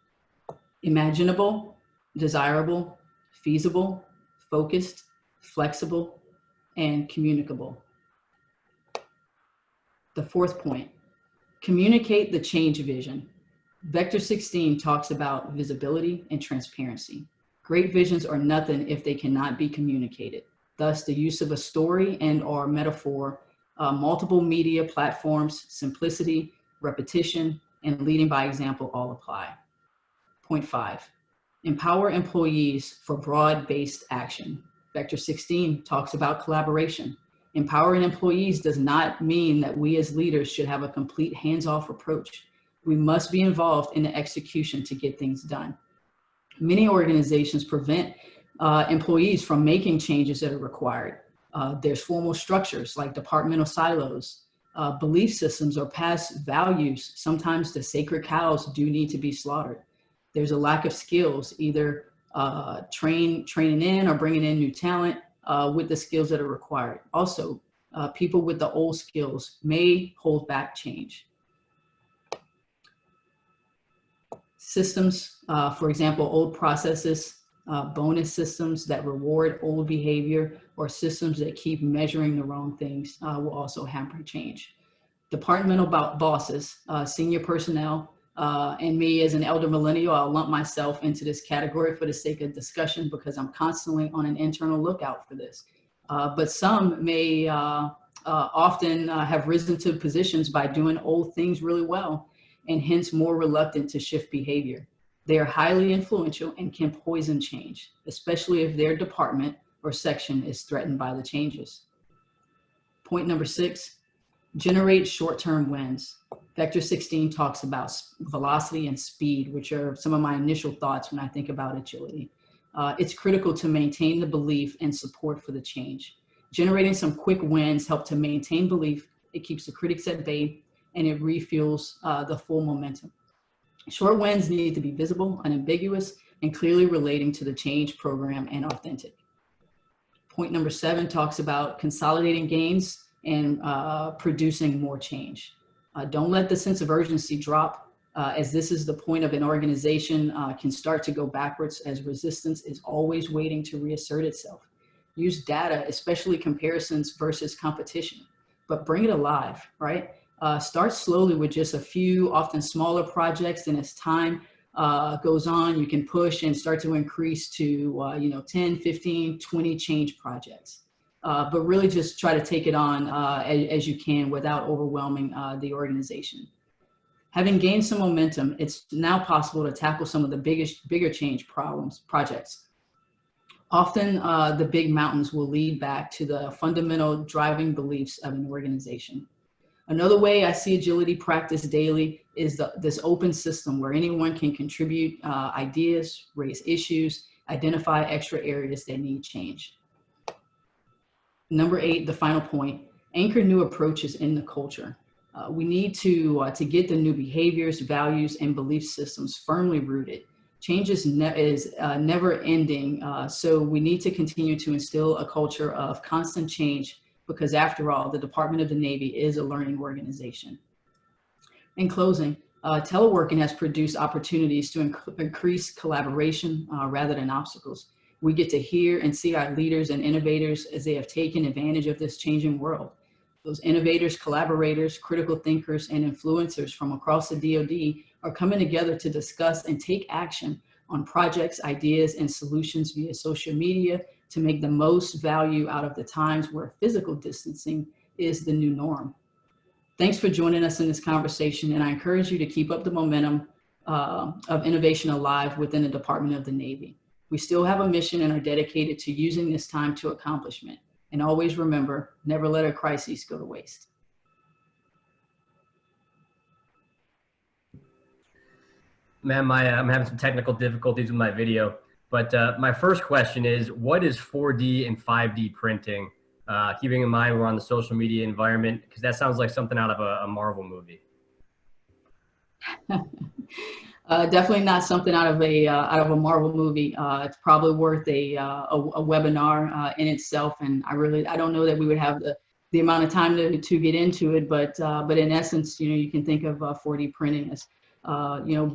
imaginable, desirable, feasible, focused, flexible, and communicable. The 4th point, communicate the change vision. Vector 16 talks about visibility and transparency. Great visions are nothing if they cannot be communicated. Thus, the use of a story and/or metaphor, multiple media platforms, simplicity, repetition, and leading by example all apply. Point 5, empower employees for broad-based action. Vector 16 talks about collaboration. Empowering employees does not mean that we as leaders should have a complete hands-off approach. We must be involved in the execution to get things done. Many organizations prevent employees from making changes that are required. There's formal structures like departmental silos, belief systems or past values. Sometimes the sacred cows do need to be slaughtered. There's a lack of skills, either training in or bringing in new talent with the skills that are required. Also, people with the old skills may hold back change. Systems, for example, old processes, bonus systems that reward old behavior, or systems that keep measuring the wrong things will also hamper change. Departmental bosses, senior personnel, and me as an elder millennial, I'll lump myself into this category for the sake of discussion because I'm constantly on an internal lookout for this. But some may often have risen to positions by doing old things really well, and hence more reluctant to shift behavior. They are highly influential and can poison change, especially if their department or section is threatened by the changes. Point number 6, generate short-term wins. Vector 16 talks about velocity and speed, which are some of my initial thoughts when I think about agility. It's critical to maintain the belief and support for the change. Generating some quick wins help to maintain belief. It keeps the critics at bay, and it refuels the full momentum. Short wins need to be visible, unambiguous, and clearly relating to the change program and authentic. Point number 7 talks about consolidating gains and producing more change. Don't let the sense of urgency drop, as this is the point of an organization can start to go backwards as resistance is always waiting to reassert itself. Use data, especially comparisons versus competition, but bring it alive, right? Start slowly with just a few, often smaller projects, and as time goes on, you can push and start to increase to 10, 15, 20 change projects. But really just try to take it on as you can without overwhelming the organization. Having gained some momentum, it's now possible to tackle some of the bigger change projects. Often the big mountains will lead back to the fundamental driving beliefs of an organization. Another way I see agility practiced daily is this open system where anyone can contribute ideas, raise issues, identify extra areas that need change. Number 8, the final point, anchor new approaches in the culture. We need to get the new behaviors, values, and belief systems firmly rooted. Change is never ending. So we need to continue to instill a culture of constant change, because after all, the Department of the Navy is a learning organization. In closing, teleworking has produced opportunities to increase collaboration rather than obstacles. We get to hear and see our leaders and innovators as they have taken advantage of this changing world. Those innovators, collaborators, critical thinkers, and influencers from across the DoD are coming together to discuss and take action on projects, ideas, and solutions via social media to make the most value out of the times where physical distancing is the new norm. Thanks for joining us in this conversation, and I encourage you to keep up the momentum of innovation alive within the Department of the Navy. We still have a mission and are dedicated to using this time to accomplishment. And always remember, never let a crisis go to waste. Ma'am, I'm having some technical difficulties with my video, but my first question is, what is 4D and 5D printing? Keeping in mind we're on the social media environment, because that sounds like something out of a Marvel movie. Definitely not something out of a Marvel movie. It's probably worth a webinar in itself, and I don't know that we would have the amount of time to get into it. But in essence, you can think of 4D printing as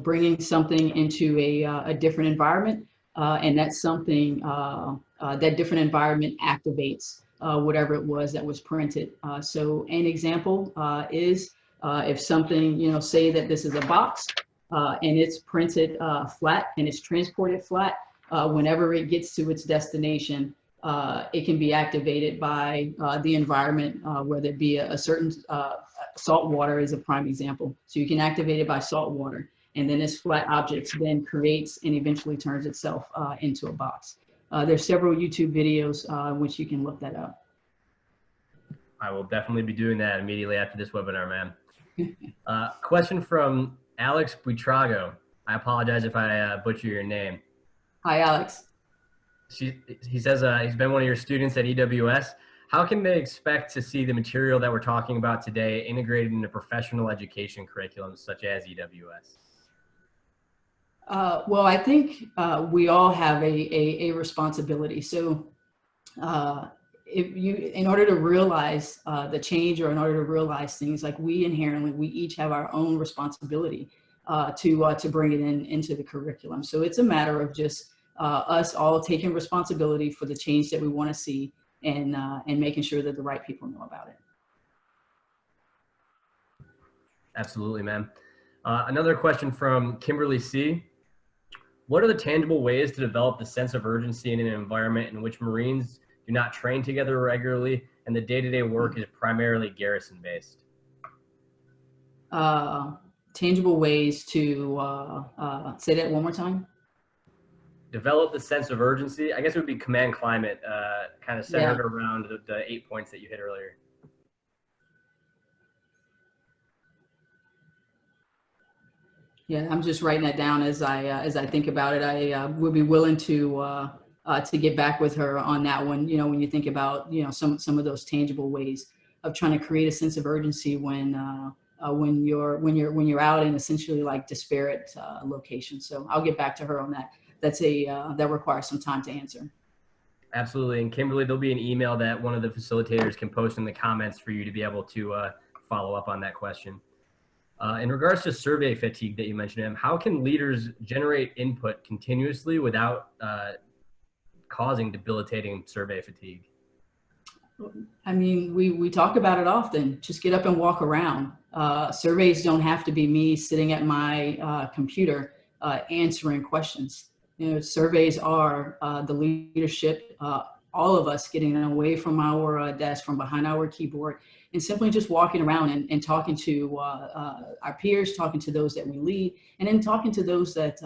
bringing something into a different environment, and that's something that different environment activates whatever it was that was printed. So an example is if something, say that this is a box. And it's printed flat and it's transported flat. Whenever it gets to its destination, it can be activated by the environment, whether it be a certain salt water is a prime example. So you can activate it by salt water, and then this flat object then creates and eventually turns itself into a box. There's several YouTube videos which you can look that up. I will definitely be doing that immediately after this webinar, ma'am. Question from Alex Buitrago. I apologize if I butcher your name. Hi, Alex. He says he's been one of your students at EWS. How can they expect to see the material that we're talking about today integrated into professional education curriculums such as EWS? Well, I think we all have a responsibility. So in order to realize the change, or in order to realize things, like we each have our own responsibility to bring it into the curriculum. So it's a matter of just us all taking responsibility for the change that we want to see, and making sure that the right people know about it. Absolutely, ma'am. Another question from Kimberly C. What are the tangible ways to develop the sense of urgency in an environment in which Marines do not train together regularly and the day-to-day work is primarily garrison-based? Tangible ways to, say that one more time? Develop the sense of urgency. I guess it would be command climate, kind of centered around the 8 points that you hit earlier. Yeah, I'm just writing that down as I think about it. I would be willing to get back with her on that one. When you think about some of those tangible ways of trying to create a sense of urgency when you're out in essentially like disparate locations. So I'll get back to her on that. That requires some time to answer. Absolutely, and Kimberly, there'll be an email that one of the facilitators can post in the comments for you to be able to follow up on that question. In regards to survey fatigue that you mentioned, how can leaders generate input continuously without causing debilitating survey fatigue? I mean, we talk about it often. Just get up and walk around. Surveys don't have to be me sitting at my computer answering questions. Surveys are the leadership, all of us getting away from our desk, from behind our keyboard, and simply just walking around and talking to our peers, talking to those that we lead, and then talking to those that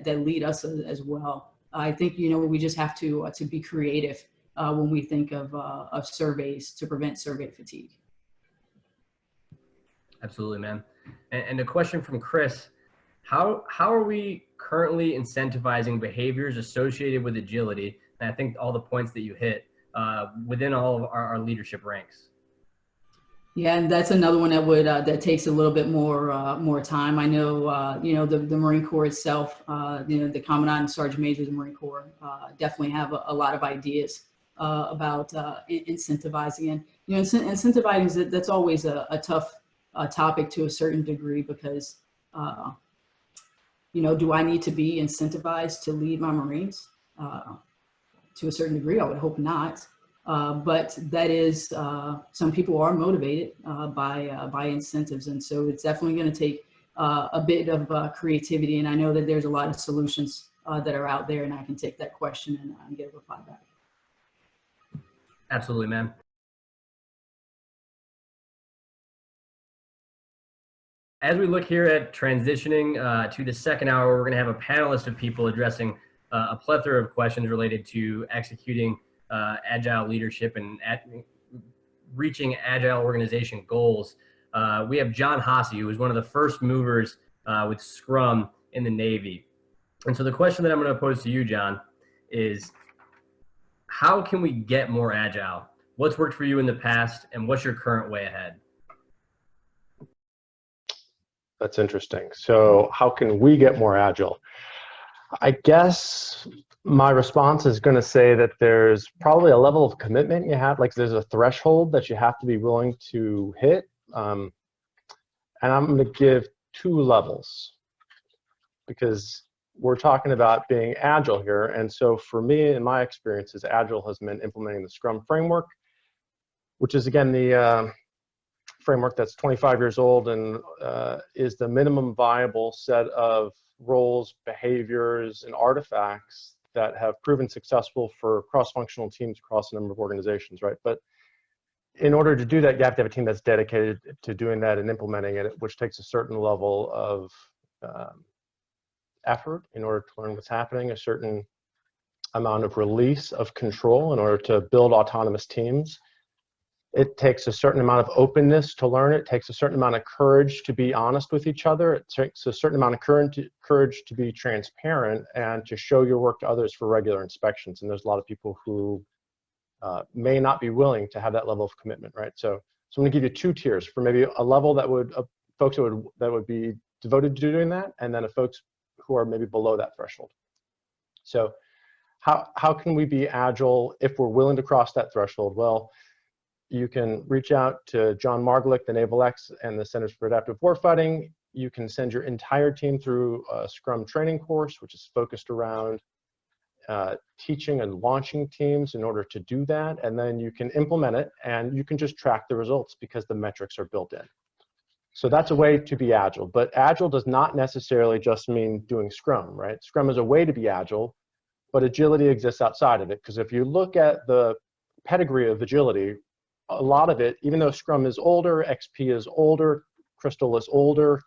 lead us as well. I think we just have to be creative when we think of surveys to prevent survey fatigue. Absolutely, man. And a question from Chris: How are we currently incentivizing behaviors associated with agility? And I think all the points that you hit within all of our leadership ranks. Yeah, and that's another one that would that takes a little bit more time. I know, you know, the Marine Corps itself, you know, the Commandant and Sergeant Major of the Marine Corps definitely have a lot of ideas about incentivizing. And you know, incentivizing, that's always a tough topic to a certain degree because you know, do I need to be incentivized to lead my Marines? To a certain degree, I would hope not. But that is, some people are motivated by incentives. And so it's definitely going to take a bit of creativity. And I know that there's a lot of solutions that are out there, and I can take that question and get a reply back. Absolutely, man. As we look here at transitioning to the second hour, we're going to have a panelist of people addressing a plethora of questions related to executing agile leadership and reaching agile organization goals. We have John Hasse, who was one of the first movers with Scrum in the Navy. And so the question that I'm going to pose to you, John, is how can we get more agile? What's worked for you in the past, and what's your current way ahead? That's interesting. So how can we get more agile? I guess my response is going to say that there's probably a level of commitment you have, like there's a threshold that you have to be willing to hit. And I'm going to give 2 levels because we're talking about being agile here. And so for me, in my experiences, agile has meant implementing the Scrum framework, which is again the framework that's 25 years old and is the minimum viable set of roles, behaviors, and artifacts that have proven successful for cross-functional teams across a number of organizations, right? But in order to do that, you have to have a team that's dedicated to doing that and implementing it, which takes a certain level of effort in order to learn what's happening, a certain amount of release of control in order to build autonomous teams. It takes a certain amount of openness to learn. It takes a certain amount of courage to be honest with each other. It takes a certain amount of courage to be transparent and to show your work to others for regular inspections. And there's a lot of people who may not be willing to have that level of commitment, right? So I'm going to give you 2 tiers for maybe a level that would folks that would be devoted to doing that, and then folks who are maybe below that threshold. So how can we be agile if we're willing to cross that threshold? Well, you can reach out to John Margolick, the NavalX, and the Centers for Adaptive Warfighting. You can send your entire team through a Scrum training course, which is focused around teaching and launching teams in order to do that. And then you can implement it, and you can just track the results because the metrics are built in. So that's a way to be agile. But agile does not necessarily just mean doing Scrum, right? Scrum is a way to be agile, but agility exists outside of it. Because if you look at the pedigree of agility, a lot of it, even though Scrum is older, XP is older, Crystal is older,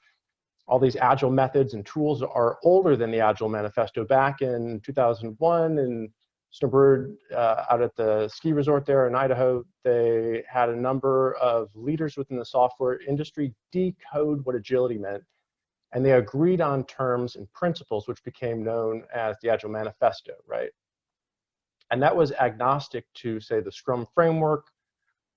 all these agile methods and tools are older than the Agile Manifesto. Back in 2001 in Snowbird, out at the ski resort there in Idaho, they had a number of leaders within the software industry decode what agility meant, and they agreed on terms and principles which became known as the Agile Manifesto, right? And that was agnostic to, say, the Scrum framework,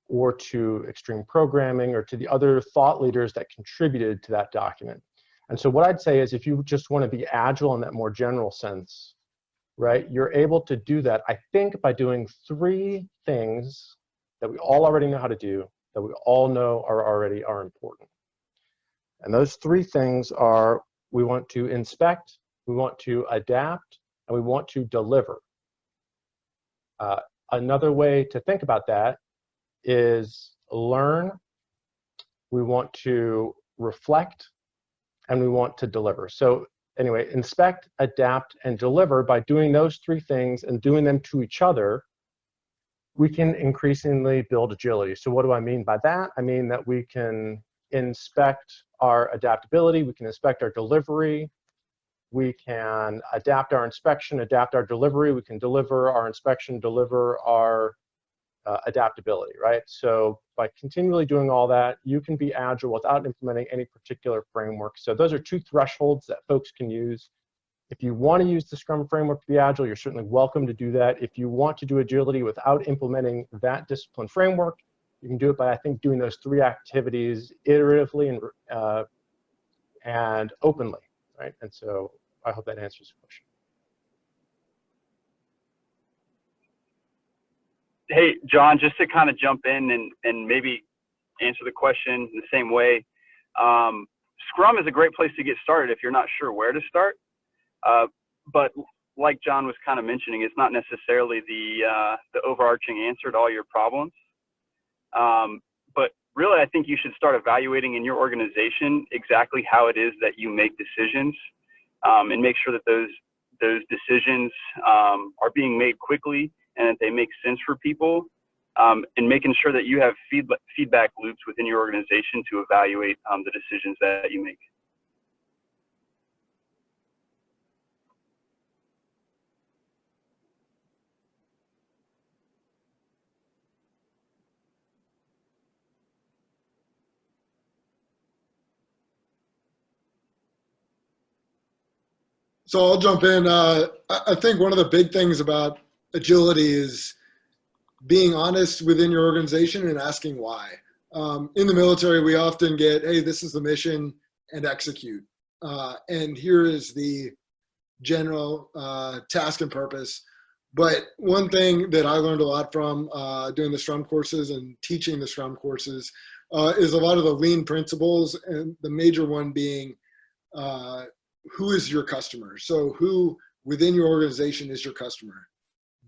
or to extreme programming, or to the other thought leaders that contributed to that document. And so what I'd say is, if you just want to be agile in that more general sense, right, you're able to do that, I think, by doing 3 things that we all already know how to do, that we all know are important. And those 3 things are, we want to inspect, we want to adapt, and we want to deliver. Another way to think about that is learn, we want to reflect, and we want to deliver. So anyway, inspect, adapt, and deliver. By doing those 3 things and doing them to each other, we can increasingly build agility. So what do I mean by that? I mean that we can inspect our adaptability, we can inspect our delivery, we can adapt our inspection, adapt our delivery, we can deliver our inspection, deliver our adaptability, right? So by continually doing all that, you can be agile without implementing any particular framework. So those are 2 thresholds that folks can use. If you want to use the Scrum framework to be agile, you're certainly welcome to do that. If you want to do agility without implementing that discipline framework, You can do it by, I think, doing those 3 activities iteratively and openly, right? And so I hope that answers the question. Hey, John, just to kind of jump in and maybe answer the question in the same way. Scrum is a great place to get started if you're not sure where to start. But like John was kind of mentioning, it's not necessarily the overarching answer to all your problems. But really, I think you should start evaluating in your organization exactly how it is that you make decisions, and make sure that those decisions are being made quickly and that they make sense for people, and making sure that you have feedback loops within your organization to evaluate the decisions that you make. So I'll jump in. I think one of the big things about agility is being honest within your organization and asking why. In the military, we often get, hey, this is the mission, and execute. And here is the general task and purpose. But one thing that I learned a lot from doing the Scrum courses and teaching the Scrum courses is a lot of the lean principles, and the major one being who is your customer? So who within your organization is your customer?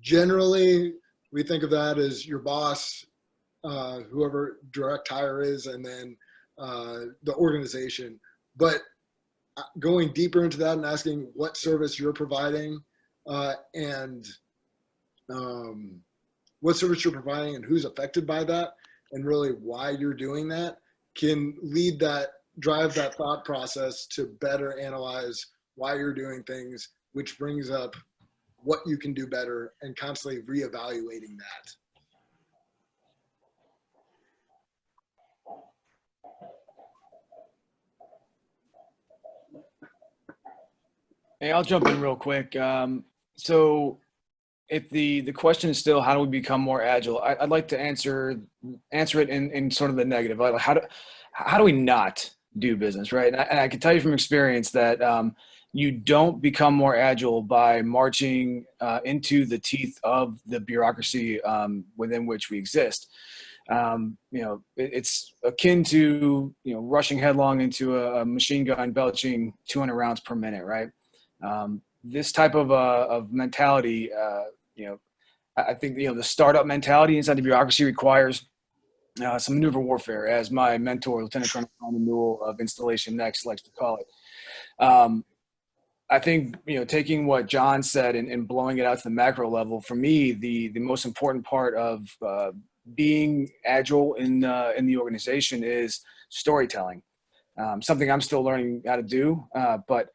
Generally, we think of that as your boss, whoever direct hire is, and then the organization. But going deeper into that and asking what service you're providing and what service you're providing and who's affected by that, and really why you're doing that, can drive that thought process to better analyze why you're doing things, which brings up what you can do better and constantly reevaluating that. Hey, I'll jump in real quick. So if the question is still how do we become more agile, I'd like to answer it in sort of the negative. Like how do we not do business, right? And I can tell you from experience that you don't become more agile by marching into the teeth of the bureaucracy within which we exist. It's akin to rushing headlong into a machine gun belching 200 rounds per minute, right? This type of mentality, I think the startup mentality inside the bureaucracy requires some maneuver warfare, as my mentor, Lieutenant Colonel Newell of Installation Next likes to call it. I think taking what John said and blowing it out to the macro level, for me, the most important part of being agile in the organization is storytelling. Something I'm still learning how to do, but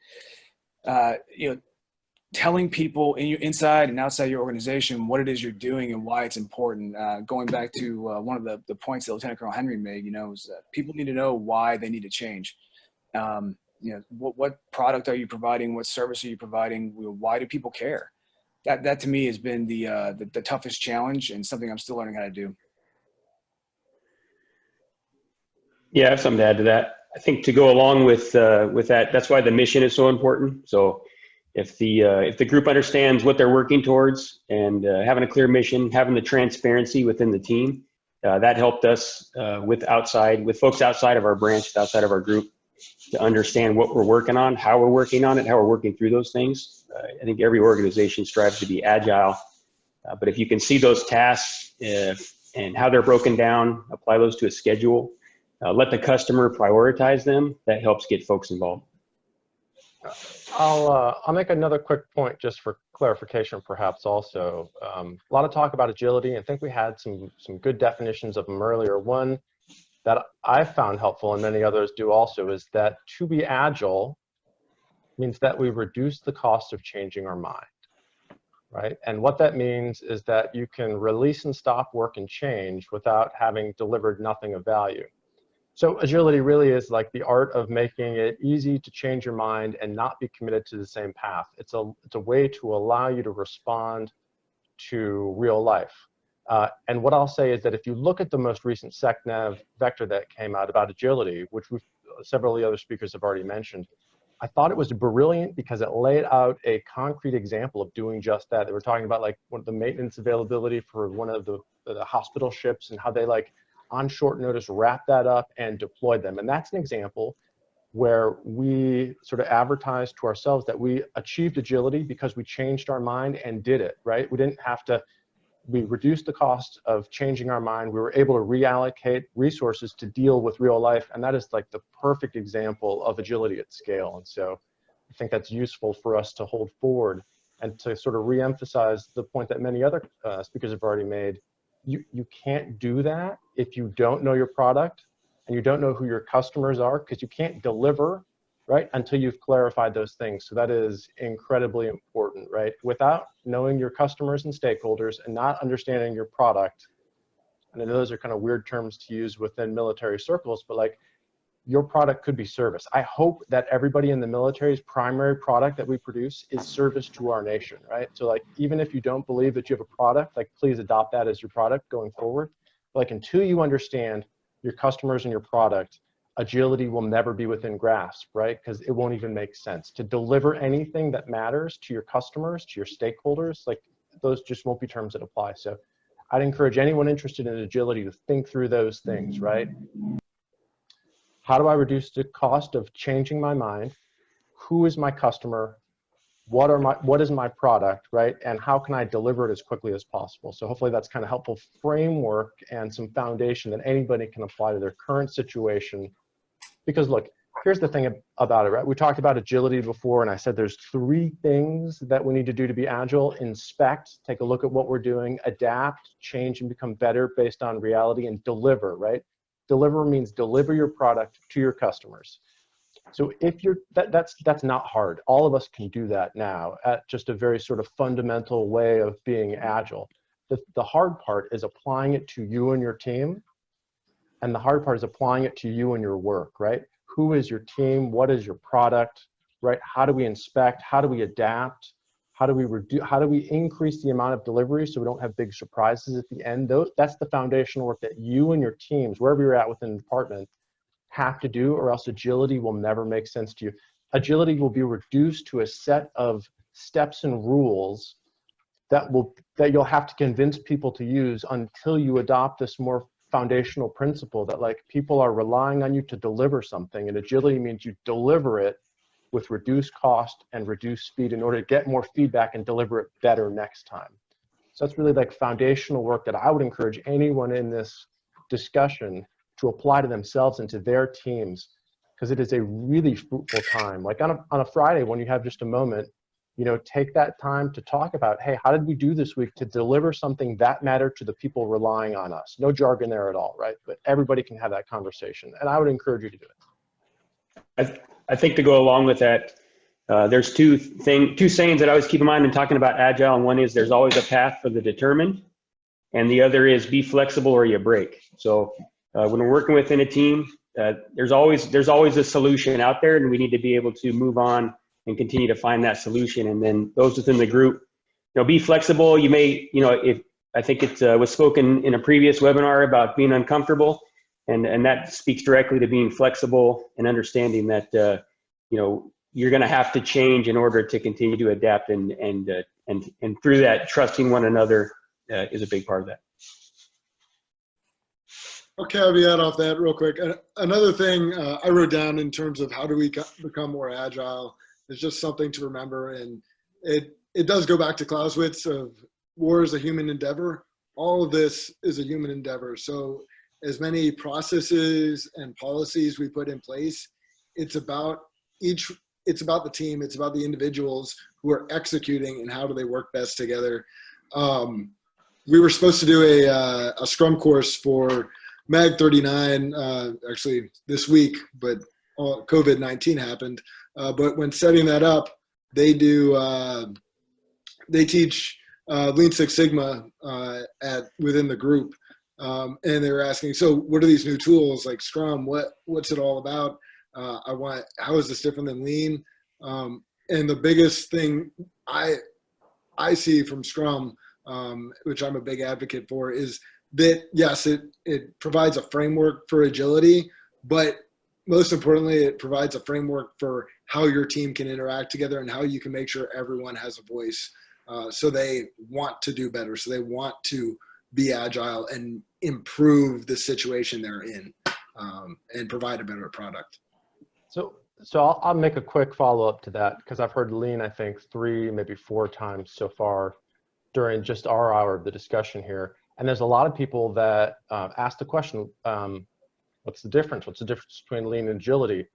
telling people inside and outside your organization what it is you're doing and why it's important. Going back to one of the points that Lieutenant Colonel Henry made, is that people need to know why they need to change. What product are you providing? What service are you providing? Why do people care? That to me has been the toughest challenge, and something I'm still learning how to do. Yeah, I have something to add to that. I think to go along with that, that's why the mission is so important. So if the group understands what they're working towards and having a clear mission, having the transparency within the team, that helped us with folks outside of our branch, outside of our group, to understand what we're working on, how we're working on it, how we're working through those things. I think every organization strives to be agile, but if you can see those tasks and how they're broken down, apply those to a schedule, let the customer prioritize them, that helps get folks involved. I'll make another quick point just for clarification, perhaps also. A lot of talk about agility. I think we had some good definitions of them earlier. One that I found helpful, and many others do also, is that to be agile means that we reduce the cost of changing our mind, right? And what that means is that you can release and stop work and change without having delivered nothing of value. So agility really is like the art of making it easy to change your mind and not be committed to the same path. It's a way to allow you to respond to real life. And what I'll say is that if you look at the most recent SECNAV vector that came out about agility, which several of the other speakers have already mentioned, I thought it was brilliant because it laid out a concrete example of doing just that. They were talking about like one of the maintenance availability for one of the hospital ships and how they like on short notice wrap that up and deployed them. And that's an example where we sort of advertised to ourselves that we achieved agility because we changed our mind and did it, right? We didn't have to, we reduced the cost of changing our mind. We were able to reallocate resources to deal with real life. And that is like the perfect example of agility at scale. And so I think that's useful for us to hold forward and to sort of reemphasize the point that many other speakers have already made. You can't do that if you don't know your product and you don't know who your customers are, because you can't deliver, right, until you've clarified those things. So that is incredibly important, right? Without knowing your customers and stakeholders and not understanding your product, and I know those are kind of weird terms to use within military circles, but like your product could be service. I hope that everybody in the military's primary product that we produce is service to our nation, right? So like, even if you don't believe that you have a product, like please adopt that as your product going forward. But like until you understand your customers and your product, agility will never be within grasp, right? Because it won't even make sense. To deliver anything that matters to your customers, to your stakeholders, like those just won't be terms that apply. So I'd encourage anyone interested in agility to think through those things, right? How do I reduce the cost of changing my mind? Who is my customer? What is my product, right? And how can I deliver it as quickly as possible? So hopefully that's kind of helpful framework and some foundation that anybody can apply to their current situation. Because look, here's the thing about it, right? We talked about agility before, and I said there's 3 things that we need to do to be agile: inspect, take a look at what we're doing, adapt, change, and become better based on reality, and deliver, right? Deliver means deliver your product to your customers. So if you're, that's not hard. All of us can do that now at just a very sort of fundamental way of being agile. The hard part is applying it to you and your team. And the hard part is applying it to you and your work, right? Who is your team? What is your product, right? How do we inspect? How do we adapt? How do we increase the amount of delivery so we don't have big surprises at the end? That's the foundational work that you and your teams, wherever you're at within the department, have to do, or else agility will never make sense to you. Agility will be reduced to a set of steps and rules that you'll have to convince people to use until you adopt this more foundational principle that like people are relying on you to deliver something, and agility means you deliver it with reduced cost and reduced speed in order to get more feedback and deliver it better next time. So that's really like foundational work that I would encourage anyone in this discussion to apply to themselves and to their teams, because it is a really fruitful time. Like on a Friday when you have just a moment, you know, take that time to talk about, hey, how did we do this week to deliver something that mattered to the people relying on us? No jargon there at all, right? But everybody can have that conversation, and I would encourage you to do it. I think to go along with that, there's two sayings that I always keep in mind when talking about agile, and one is there's always a path for the determined, and the other is be flexible or you break. So when we're working within a team, there's always a solution out there, and we need to be able to move on and continue to find that solution. And then those within the group, you know, be flexible. You may, you know, if I think it was spoken in a previous webinar about being uncomfortable, and that speaks directly to being flexible and understanding that you know, you're going to have to change in order to continue to adapt, and through that, trusting one another is a big part of that. I'll caveat off that real quick. Another thing I wrote down in terms of how do we become more agile is just something to remember, and it does go back to Clausewitz of war is a human endeavor. All of this is a human endeavor. So as many processes and policies we put in place, it's about the team, it's about the individuals who are executing and how do they work best together. We were supposed to do a Scrum course for MAG 39 actually this week, but COVID-19 happened. But when setting that up, they teach Lean Six Sigma within the group. And they were asking, so what are these new tools like Scrum? What's it all about? How is this different than Lean? And the biggest thing I see from Scrum which I'm a big advocate for, is that yes, it provides a framework for agility, but most importantly, it provides a framework for how your team can interact together and how you can make sure everyone has a voice. So they want to do better. So they want to be agile and improve the situation they're in, and provide a better product. So I'll make a quick follow-up to that, because I've heard lean, I think 3, maybe 4 times so far during just our hour of the discussion here. And there's a lot of people that ask the question, what's the difference? What's the difference between lean and agility?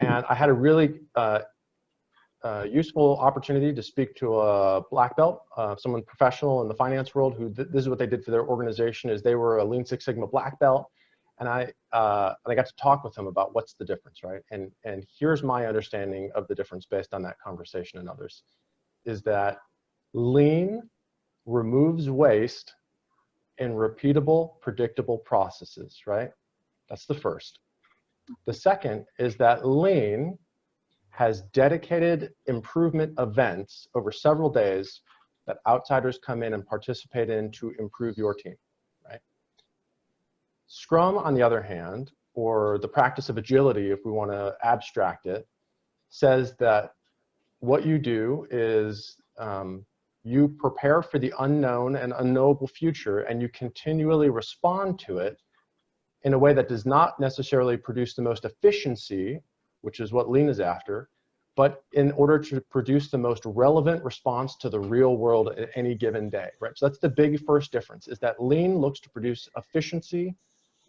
And I had a really useful opportunity to speak to a black belt, someone professional in the finance world, who this is what they did for their organization. Is they were a Lean Six Sigma black belt, and I got to talk with him about what's the difference, right? And here's my understanding of the difference based on that conversation and others, is that lean removes waste in repeatable, predictable processes, right? That's the first. The second is that lean has dedicated improvement events over several days that outsiders come in and participate in to improve your team, right? Scrum, on the other hand, or the practice of agility, if we want to abstract it, says that what you do is you prepare for the unknown and unknowable future, and you continually respond to it in a way that does not necessarily produce the most efficiency, which is what lean is after, but in order to produce the most relevant response to the real world at any given day, right? So that's the big first difference, is that lean looks to produce efficiency,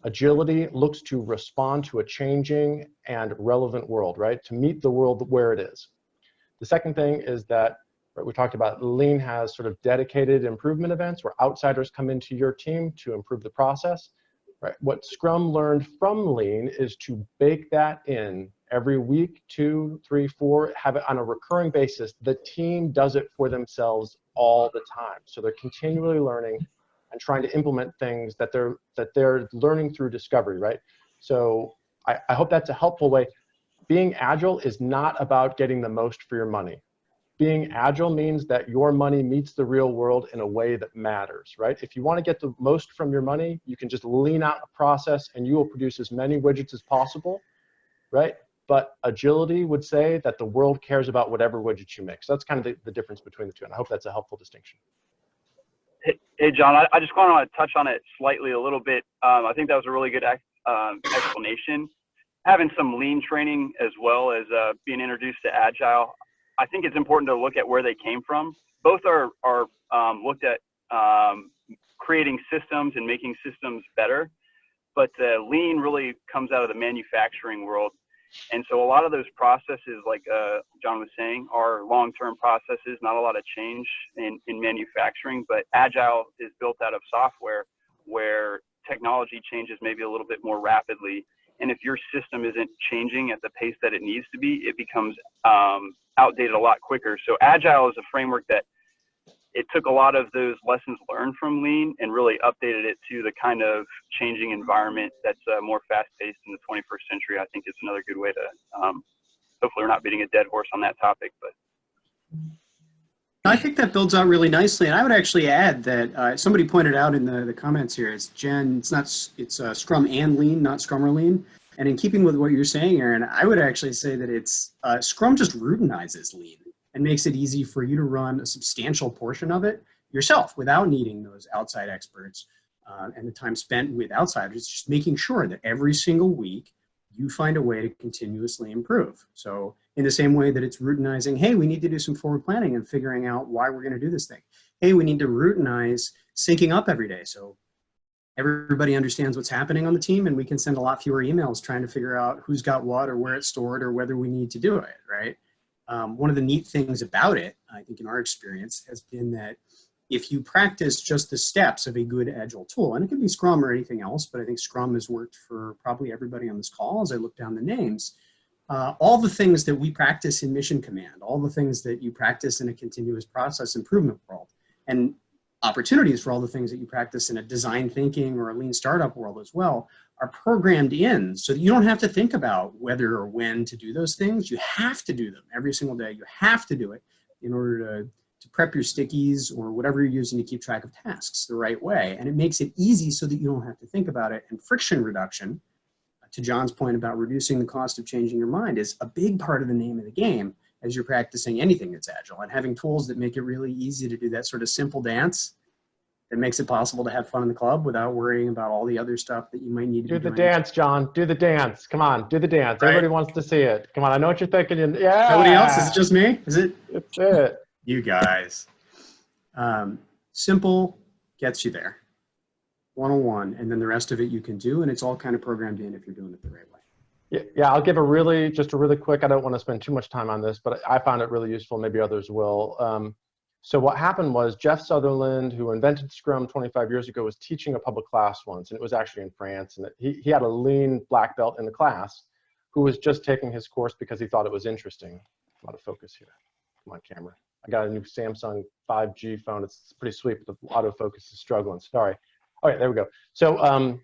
agility looks to respond to a changing and relevant world, right? To meet the world where it is. The second thing is that, right, we talked about lean has sort of dedicated improvement events where outsiders come into your team to improve the process. Right. What Scrum learned from lean is to bake that in every week, 2, 3, 4, have it on a recurring basis. The team does it for themselves all the time. So they're continually learning and trying to implement things that they're learning through discovery, right? So I hope that's a helpful way. Being agile is not about getting the most for your money. Being agile means that your money meets the real world in a way that matters, right? If you want to get the most from your money, you can just lean out a process and you will produce as many widgets as possible, right? But agility would say that the world cares about whatever widgets you make. So that's kind of the difference between the two, and I hope that's a helpful distinction. Hey John, I just want to touch on it slightly a little bit. I think that was a really good explanation. Having some lean training as well as being introduced to agile, I think it's important to look at where they came from. Both are looked at creating systems and making systems better, but lean really comes out of the manufacturing world. And so a lot of those processes, like John was saying, are long-term processes, not a lot of change in manufacturing, but agile is built out of software where technology changes maybe a little bit more rapidly. And if your system isn't changing at the pace that it needs to be, it becomes outdated a lot quicker. So agile is a framework that it took a lot of those lessons learned from lean and really updated it to the kind of changing environment that's more fast-paced in the 21st century. I think it's another good way to, hopefully we're not beating a dead horse on that topic, but. I think that builds out really nicely. And I would actually add that somebody pointed out in the comments here, it's Scrum and Lean, not Scrum or Lean. And in keeping with what you're saying, Aaron, I would actually say that it's Scrum just routinizes Lean and makes it easy for you to run a substantial portion of it yourself without needing those outside experts and the time spent with outsiders. It's just making sure that every single week you find a way to continuously improve. So in the same way that it's routinizing, hey, we need to do some forward planning and figuring out why we're going to do this thing. Hey, we need to routinize syncing up every day so everybody understands what's happening on the team and we can send a lot fewer emails trying to figure out who's got what or where it's stored or whether we need to do it, right? One of the neat things about it, I think in our experience, has been that if you practice just the steps of a good agile tool, and it can be Scrum or anything else, but I think Scrum has worked for probably everybody on this call as I look down the names, all the things that we practice in Mission Command, all the things that you practice in a continuous process improvement world, and opportunities for all the things that you practice in a design thinking or a lean startup world as well, are programmed in so that you don't have to think about whether or when to do those things. You have to do them every single day. You have to do it in order to prep your stickies or whatever you're using to keep track of tasks the right way. And it makes it easy so that you don't have to think about it. And friction reduction, to John's point about reducing the cost of changing your mind, is a big part of the name of the game as you're practicing anything that's agile. And having tools that make it really easy to do that sort of simple dance that makes it possible to have fun in the club without worrying about all the other stuff that you might need to Do be the doing. dance, John. Do the dance. Come on, do the dance. Right. Everybody wants to see it. Come on, I know what you're thinking. Yeah. Nobody else? Is it just me? Is it? It's it. You guys. Simple gets you there. 101, and then the rest of it you can do, and it's all kind of programmed in if you're doing it the right way. Yeah, I'll give a really quick, I don't want to spend too much time on this, but I found it really useful, maybe others will. So what happened was Jeff Sutherland, who invented Scrum 25 years ago, was teaching a public class once, and it was actually in France, and he had a lean black belt in the class who was just taking his course because he thought it was interesting. A lot of focus here. Come on, camera. I got a new Samsung 5G phone. It's pretty sweet, but the autofocus is struggling. Sorry. All right, there we go. So,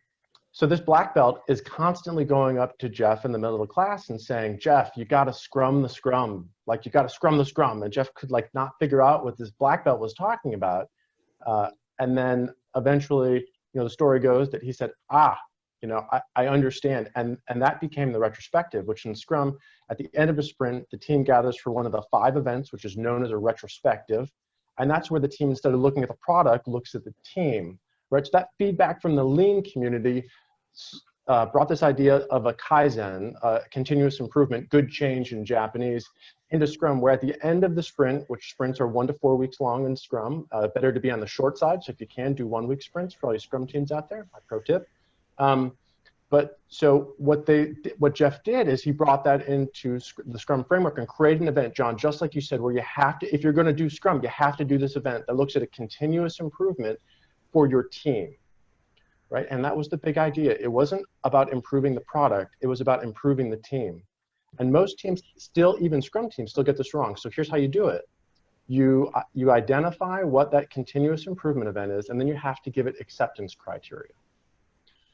so this black belt is constantly going up to Jeff in the middle of the class and saying, Jeff, you got to scrum the scrum. Like, you got to scrum the scrum. And Jeff could like not figure out what this black belt was talking about. And then eventually, the story goes that he said, I understand. And that became the retrospective, which in Scrum, at the end of a sprint, the team gathers for one of the 5 events, which is known as a retrospective. And that's where the team, instead of looking at the product, looks at the team. Right, so that feedback from the lean community brought this idea of a Kaizen, continuous improvement, good change in Japanese, into Scrum, where at the end of the sprint, which sprints are 1 to 4 weeks long in Scrum, better to be on the short side, so if you can do 1-week sprints for all you Scrum teams out there, my pro tip. But so what Jeff did is he brought that into the Scrum framework and created an event, John, just like you said, where you have to, if you're going to do Scrum, you have to do this event that looks at a continuous improvement for your team, right? And that was the big idea. It wasn't about improving the product. It was about improving the team. And most teams still, even Scrum teams, still get this wrong. So here's how you do it. You identify what that continuous improvement event is, and then you have to give it acceptance criteria,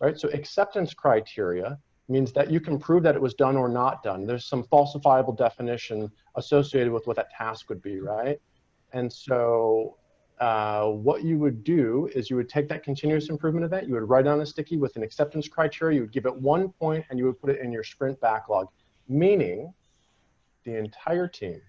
right? So acceptance criteria means that you can prove that it was done or not done. There's some falsifiable definition associated with what that task would be, right? And so what you would do is you would take that continuous improvement event, you would write on a sticky with an acceptance criteria, you would give it 1 point, and you would put it in your sprint backlog, meaning the entire team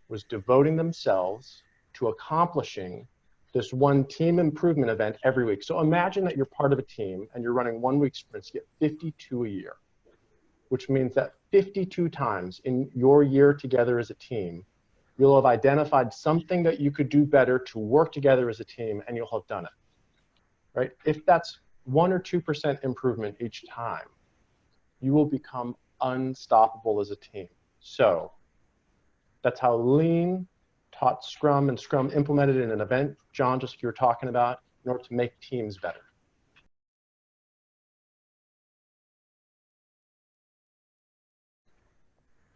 was devoting themselves to accomplishing this one team improvement event every week. So imagine that you're part of a team and you're running 1-week sprints, you get 52 a year, which means that 52 times in your year together as a team, you'll have identified something that you could do better to work together as a team, and you'll have done it, right? If that's 1 or 2% improvement each time, you will become unstoppable as a team. So that's how Lean taught Scrum, and Scrum implemented in an event, John, just you were talking about, in order to make teams better.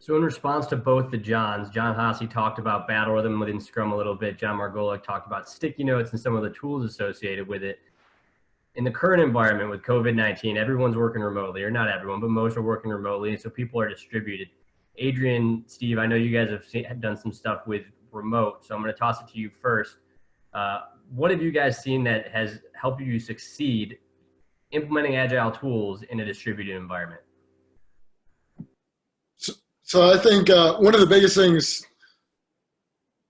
So in response to both the Johns, John Hasse talked about battle rhythm within Scrum a little bit. John Margolis talked about sticky notes and some of the tools associated with it. In the current environment with COVID-19, everyone's working remotely, or not everyone, but most are working remotely, and so people are distributed. Adrian, Steve, I know you guys have done some stuff with remote, so I'm going to toss it to you first. What have you guys seen that has helped you succeed implementing agile tools in a distributed environment? So I think one of the biggest things,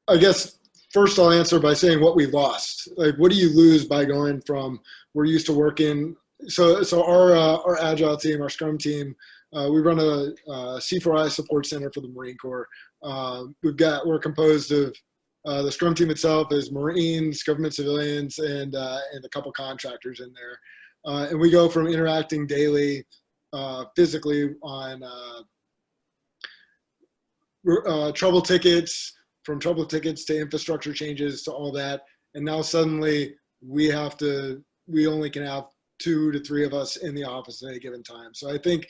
I guess, first I'll answer by saying what we lost. Like, what do you lose by going from, we're used to working, so our agile team, our Scrum team, we run a C4I support center for the Marine Corps. We're composed of the Scrum team itself is Marines, government civilians, and a couple contractors in there. And we go from interacting daily physically on trouble tickets, from trouble tickets to infrastructure changes to all that. And now suddenly we only can have 2 to 3 of us in the office at any given time. So I think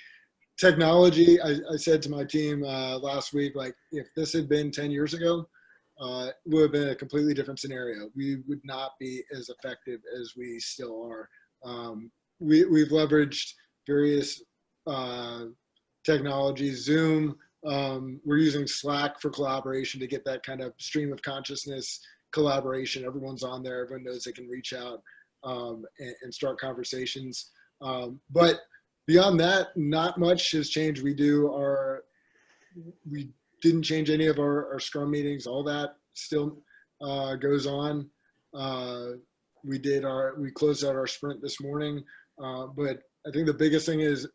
technology, I said to my team last week, like, if this had been 10 years ago, it would have been a completely different scenario. We would not be as effective as we still are. We've leveraged various technologies, Zoom, We're using Slack for collaboration to get that kind of stream of consciousness collaboration. Everyone's on there. Everyone knows they can reach out and start conversations. But beyond that, not much has changed. We didn't change any of our Scrum meetings. All that still goes on. We closed out our sprint this morning, but I think the biggest thing is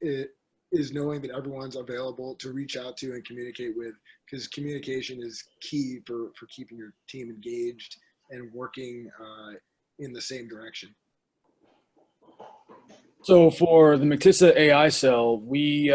knowing that everyone's available to reach out to and communicate with, because communication is key for keeping your team engaged and working in the same direction. So for the Mictissa AI cell, we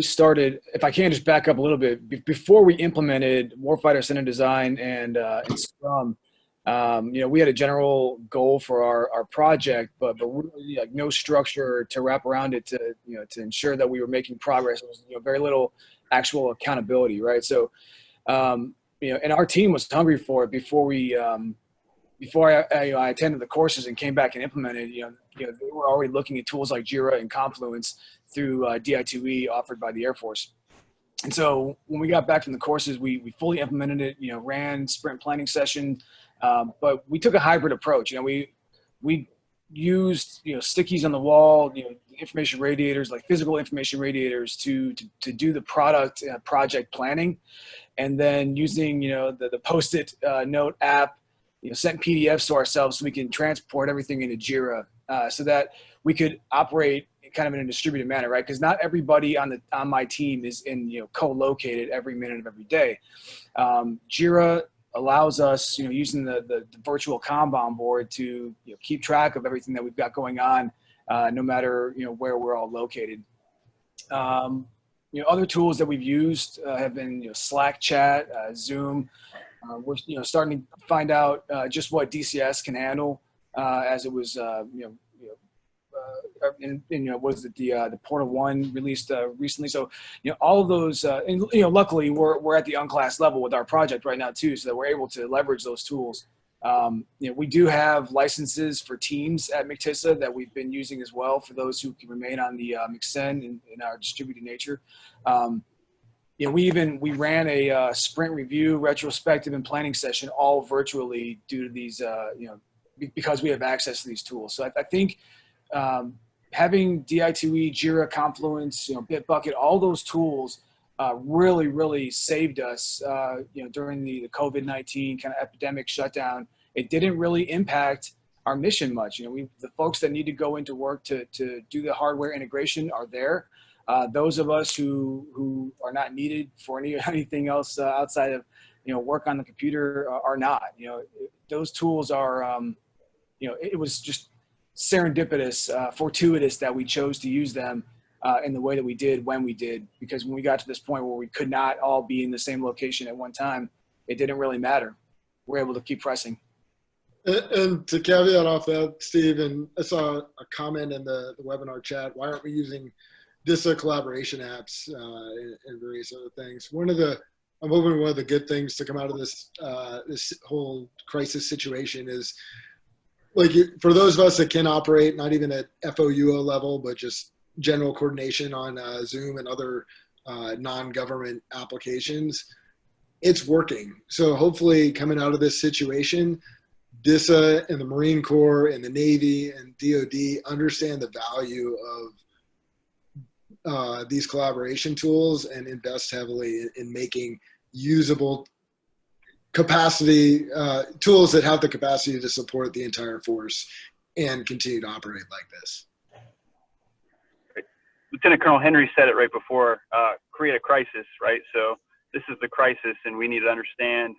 started, if I can just back up a little bit, before we implemented Warfighter Center Design and Scrum, we had a general goal for our project, but really like no structure to wrap around it to ensure that we were making progress. There was very little actual accountability, right? So, and our team was hungry for it before I attended the courses and came back and implemented. They were already looking at tools like Jira and Confluence through DI2E offered by the Air Force. And so when we got back from the courses, we fully implemented it. Ran sprint planning session. But we took a hybrid approach. We used stickies on the wall, information radiators, like physical information radiators, to do the project planning, and then using the Post-it note app, sent PDFs to ourselves so we can transport everything into Jira, so that we could operate kind of in a distributed manner, right? Because not everybody on my team is co-located every minute of every day. Jira allows us, using the virtual Kanban board to keep track of everything that we've got going on, no matter where we're all located. Other tools that we've used have been Slack chat, Zoom. We're starting to find out just what DCS can handle, as it was was it the Portal 1 released recently? So, all of those, and luckily we're at the unclassed level with our project right now too, so that we're able to leverage those tools. We do have licenses for Teams at Mictissa that we've been using as well for those who can remain on the Mixen in our distributed nature. We ran a sprint review, retrospective, and planning session all virtually due to these, because we have access to these tools. So I think having DI2E, Jira, Confluence, Bitbucket, all those tools really, really saved us, during the COVID-19 kind of epidemic shutdown. It didn't really impact our mission much. The folks that need to go into work to do the hardware integration are there. Those of us who are not needed for anything else outside of work on the computer are not. Those tools are it was just serendipitous, fortuitous that we chose to use them in the way that we did when we did, because when we got to this point where we could not all be in the same location at one time, it didn't really matter. We're able to keep pressing. And to caveat off that, Steve, and I saw a comment in the webinar chat, why aren't we using DISA collaboration apps and various other things? I'm hoping one of the good things to come out of this this whole crisis situation is, like, for those of us that can operate, not even at FOUO level, but just general coordination on Zoom and other non-government applications, it's working. So hopefully coming out of this situation, DISA and the Marine Corps and the Navy and DOD understand the value of these collaboration tools and invest heavily in making usable capacity tools that have the capacity to support the entire force and continue to operate like this. Lieutenant Colonel Henry said it right before, create a crisis, right? So this is the crisis, and we need to understand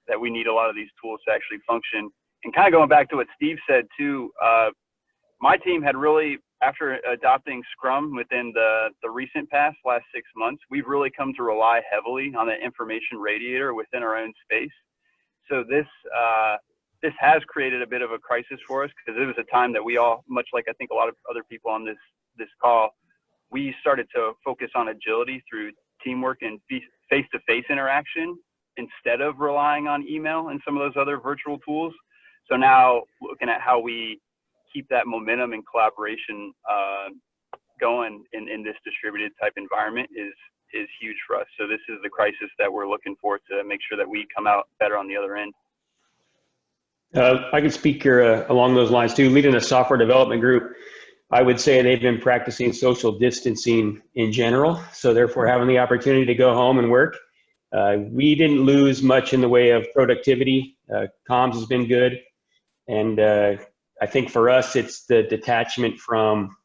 that we need a lot of these tools to actually function. And kind of going back to what Steve said too, my team had really, after adopting Scrum within the recent past, last 6 months, we've really come to rely heavily on the information radiator within our own space. So this has created a bit of a crisis for us, because it was a time that we all, much like I think a lot of other people on this call, we started to focus on agility through teamwork and face-to-face interaction instead of relying on email and some of those other virtual tools. So now looking at how we keep that momentum and collaboration going in this distributed type environment is huge for us. So this is the crisis that we're looking for to make sure that we come out better on the other end. I can speak here along those lines too. Leading a software development group, I would say they've been practicing social distancing in general. So therefore having the opportunity to go home and work. We didn't lose much in the way of productivity. Comms has been good. And I think for us, it's the detachment from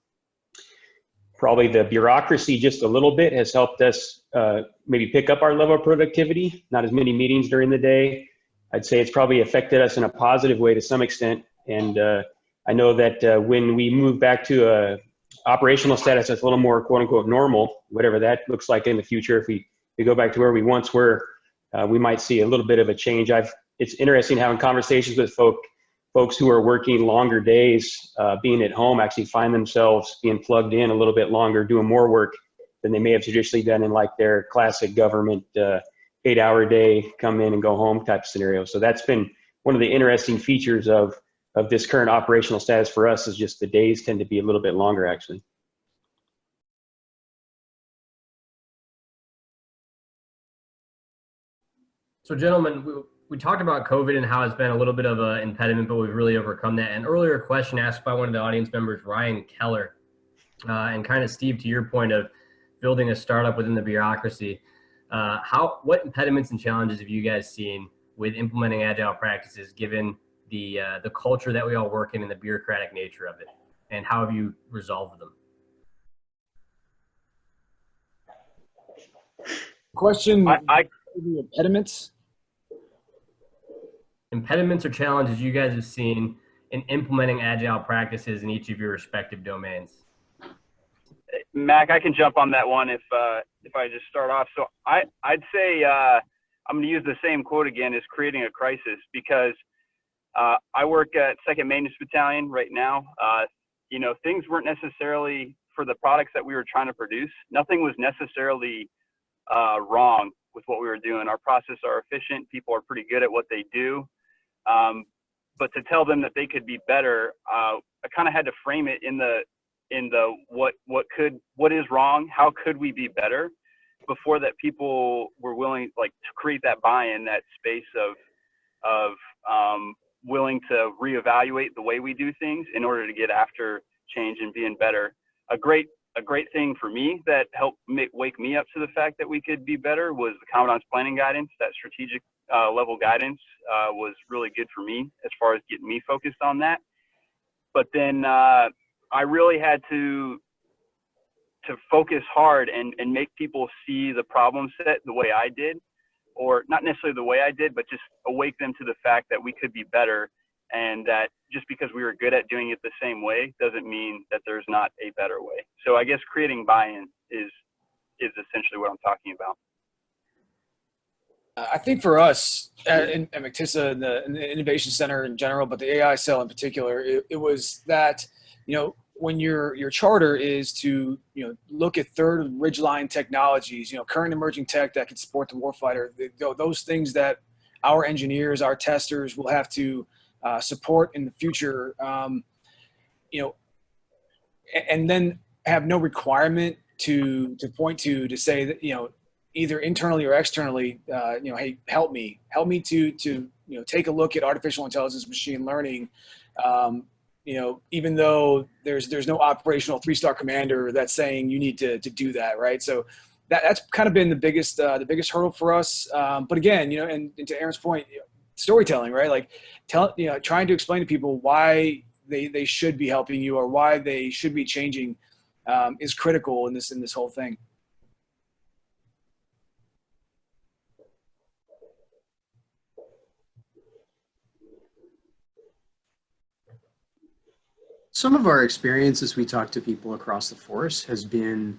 probably the bureaucracy just a little bit has helped us maybe pick up our level of productivity. Not as many meetings during the day. I'd say it's probably affected us in a positive way to some extent. And I know that when we move back to a operational status that's a little more quote unquote normal, whatever that looks like in the future, if we go back to where we once were, we might see a little bit of a change. It's interesting having conversations with folks who are working longer days, being at home, actually find themselves being plugged in a little bit longer, doing more work than they may have traditionally done in like their classic government 8-hour day, come in and go home type scenario. So that's been one of the interesting features of this current operational status for us, is just the days tend to be a little bit longer actually. So gentlemen, we talked about COVID and how it's been a little bit of an impediment, but we've really overcome that. An earlier question asked by one of the audience members, Ryan Keller, and kind of Steve, to your point of building a startup within the bureaucracy, what impediments and challenges have you guys seen with implementing agile practices, given the culture that we all work in and the bureaucratic nature of it, and how have you resolved them? Question: I impediments. Impediments or challenges you guys have seen in implementing agile practices in each of your respective domains? Mac, I can jump on that one if I just start off. So I'd say I'm going to use the same quote again, as creating a crisis, because I work at 2nd Maintenance Battalion right now. You know, things weren't necessarily, for the products that we were trying to produce, nothing was necessarily wrong with what we were doing. Our processes are efficient. People are pretty good at what they do. But to tell them that they could be better, I kind of had to frame it in the what is wrong, how could we be better, before that people were willing, like, to create that buy-in, that space of willing to reevaluate the way we do things in order to get after change and being better. A great thing for me that helped wake me up to the fact that we could be better was the Commandant's planning guidance. That strategic level guidance was really good for me as far as getting me focused on that. But then I really had to focus hard and make people see the problem set the way I did, or not necessarily the way I did, but just awake them to the fact that we could be better, and that just because we were good at doing it the same way doesn't mean that there's not a better way. So I guess creating buy-in is essentially what I'm talking about. I think for us at McTissa and the Innovation Center in general, but the AI cell in particular, it was that, you know, when your charter is to, you know, look at third ridgeline technologies, you know, current emerging tech that can support the warfighter, those things that our engineers, our testers will have to support in the future, you know, and then have no requirement to point to say that, you know, either internally or externally, you know, hey, help me to you know, take a look at artificial intelligence, machine learning, you know, even though there's no operational 3-star commander that's saying you need to do that, right? So that's kind of been the biggest hurdle for us. But again, you know, and to Aaron's point, you know, storytelling, right? Like you know, trying to explain to people why they should be helping you or why they should be changing is critical in this whole thing. Some of our experience as we talk to people across the force has been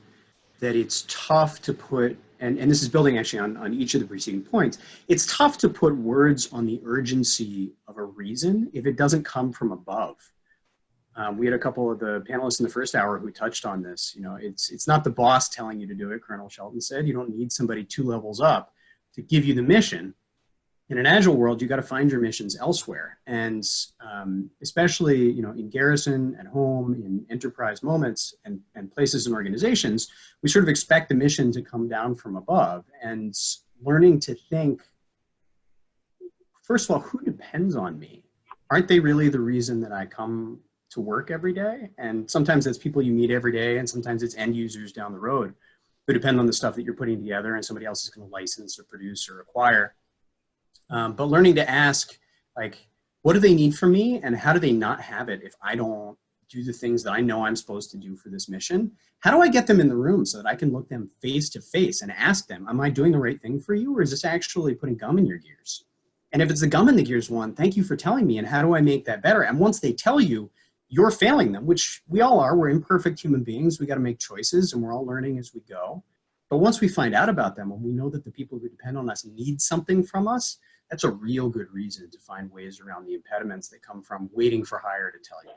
that it's tough to put, and this is building actually on each of the preceding points, it's tough to put words on the urgency of a reason if it doesn't come from above. We had a couple of the panelists in the first hour who touched on this. You know, it's not the boss telling you to do it, Colonel Shelton said. You don't need somebody 2 levels up to give you the mission. In an agile world, you got to find your missions elsewhere. And especially, in garrison, at home, in enterprise moments and places and organizations, we sort of expect the mission to come down from above. And learning to think, first of all, who depends on me? Aren't they really the reason that I come to work every day? And sometimes that's people you meet every day, and sometimes it's end users down the road who depend on the stuff that you're putting together and somebody else is going to license or produce or acquire. But learning to ask, like, what do they need from me, and how do they not have it if I don't do the things that I know I'm supposed to do for this mission? How do I get them in the room so that I can look them face to face and ask them, am I doing the right thing for you, or is this actually putting gum in your gears? And if it's the gum in the gears one, thank you for telling me, and how do I make that better? And once they tell you, you're failing them, which we all are. We're imperfect human beings. We got to make choices, and we're all learning as we go. But once we find out about them, and we know that the people who depend on us need something from us, that's a real good reason to find ways around the impediments that come from waiting for hire to tell you.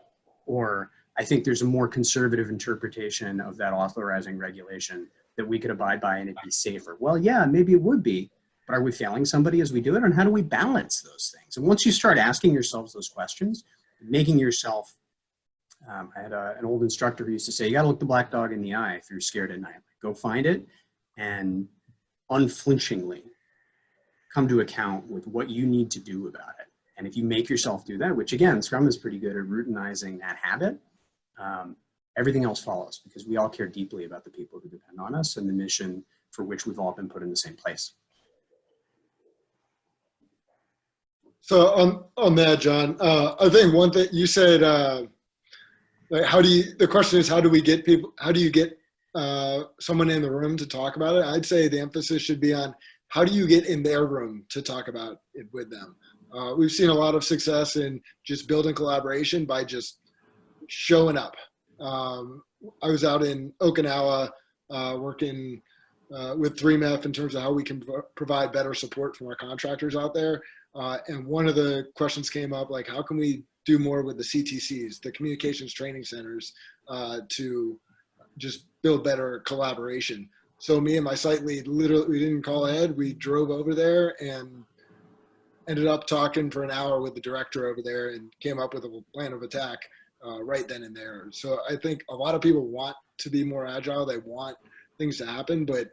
Or I think there's a more conservative interpretation of that authorizing regulation that we could abide by and it'd be safer. Well, yeah, maybe it would be, but are we failing somebody as we do it? And how do we balance those things? And once you start asking yourselves those questions, making yourself, I had an old instructor who used to say, you got to look the black dog in the eye if you're scared at night. Go find it and unflinchingly come to account with what you need to do about it. And if you make yourself do that, which again, Scrum is pretty good at routinizing that habit, everything else follows, because we all care deeply about the people who depend on us and the mission for which we've all been put in the same place. So on that, John, I think one thing you said, like the question is, how do you get someone in the room to talk about it? I'd say the emphasis should be on, how do you get in their room to talk about it with them? We've seen a lot of success in just building collaboration by just showing up. I was out in Okinawa working with 3MEF in terms of how we can provide better support from our contractors out there. And one of the questions came up, like, how can we do more with the CTCs, the communications training centers, to just build better collaboration? So me and my site lead, literally, we didn't call ahead. We drove over there and ended up talking for an hour with the director over there and came up with a plan of attack right then and there. So I think a lot of people want to be more agile. They want things to happen, but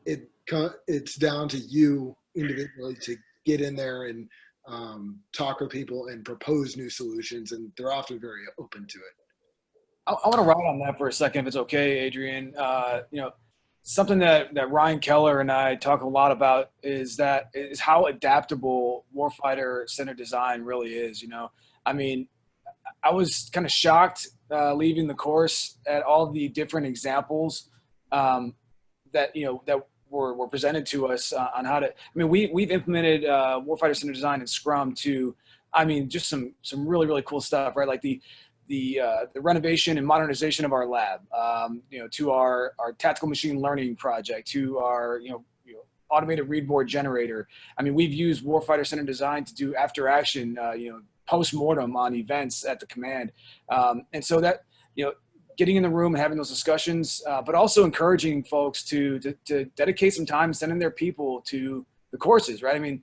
it's down to you individually to get in there and talk with people and propose new solutions. And they're often very open to it. I want to ride on that for a second, if it's okay, Adrian. Something that Ryan Keller and I talk a lot about is how adaptable warfighter-centered design really is. I mean, I was kind of shocked leaving the course at all the different examples that were presented to us on how to. I mean, we've implemented warfighter-centered design in Scrum to, I mean, just some really, really cool stuff, right? Like the renovation and modernization of our lab, to our tactical machine learning project, to our automated read board generator. I mean, we've used warfighter-centered design to do after action, post-mortem on events at the command, and so that getting in the room and having those discussions, but also encouraging folks to dedicate some time sending their people to the courses, right? I mean,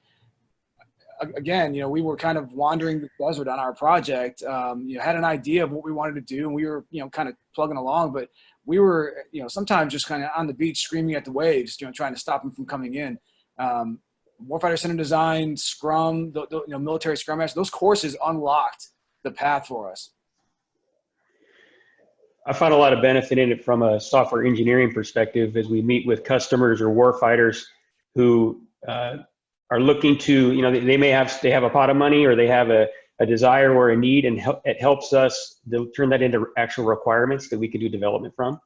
again, we were kind of wandering the desert on our project, had an idea of what we wanted to do, and we were, kind of plugging along, but we were, sometimes just kind of on the beach screaming at the waves, trying to stop them from coming in. Warfighter-centered design, Scrum, military Scrum Master, those courses unlocked the path for us. I find a lot of benefit in it from a software engineering perspective as we meet with customers or warfighters who are looking to, they have a pot of money, or they have a desire or a need, and it helps us to turn that into actual requirements that we can do development from.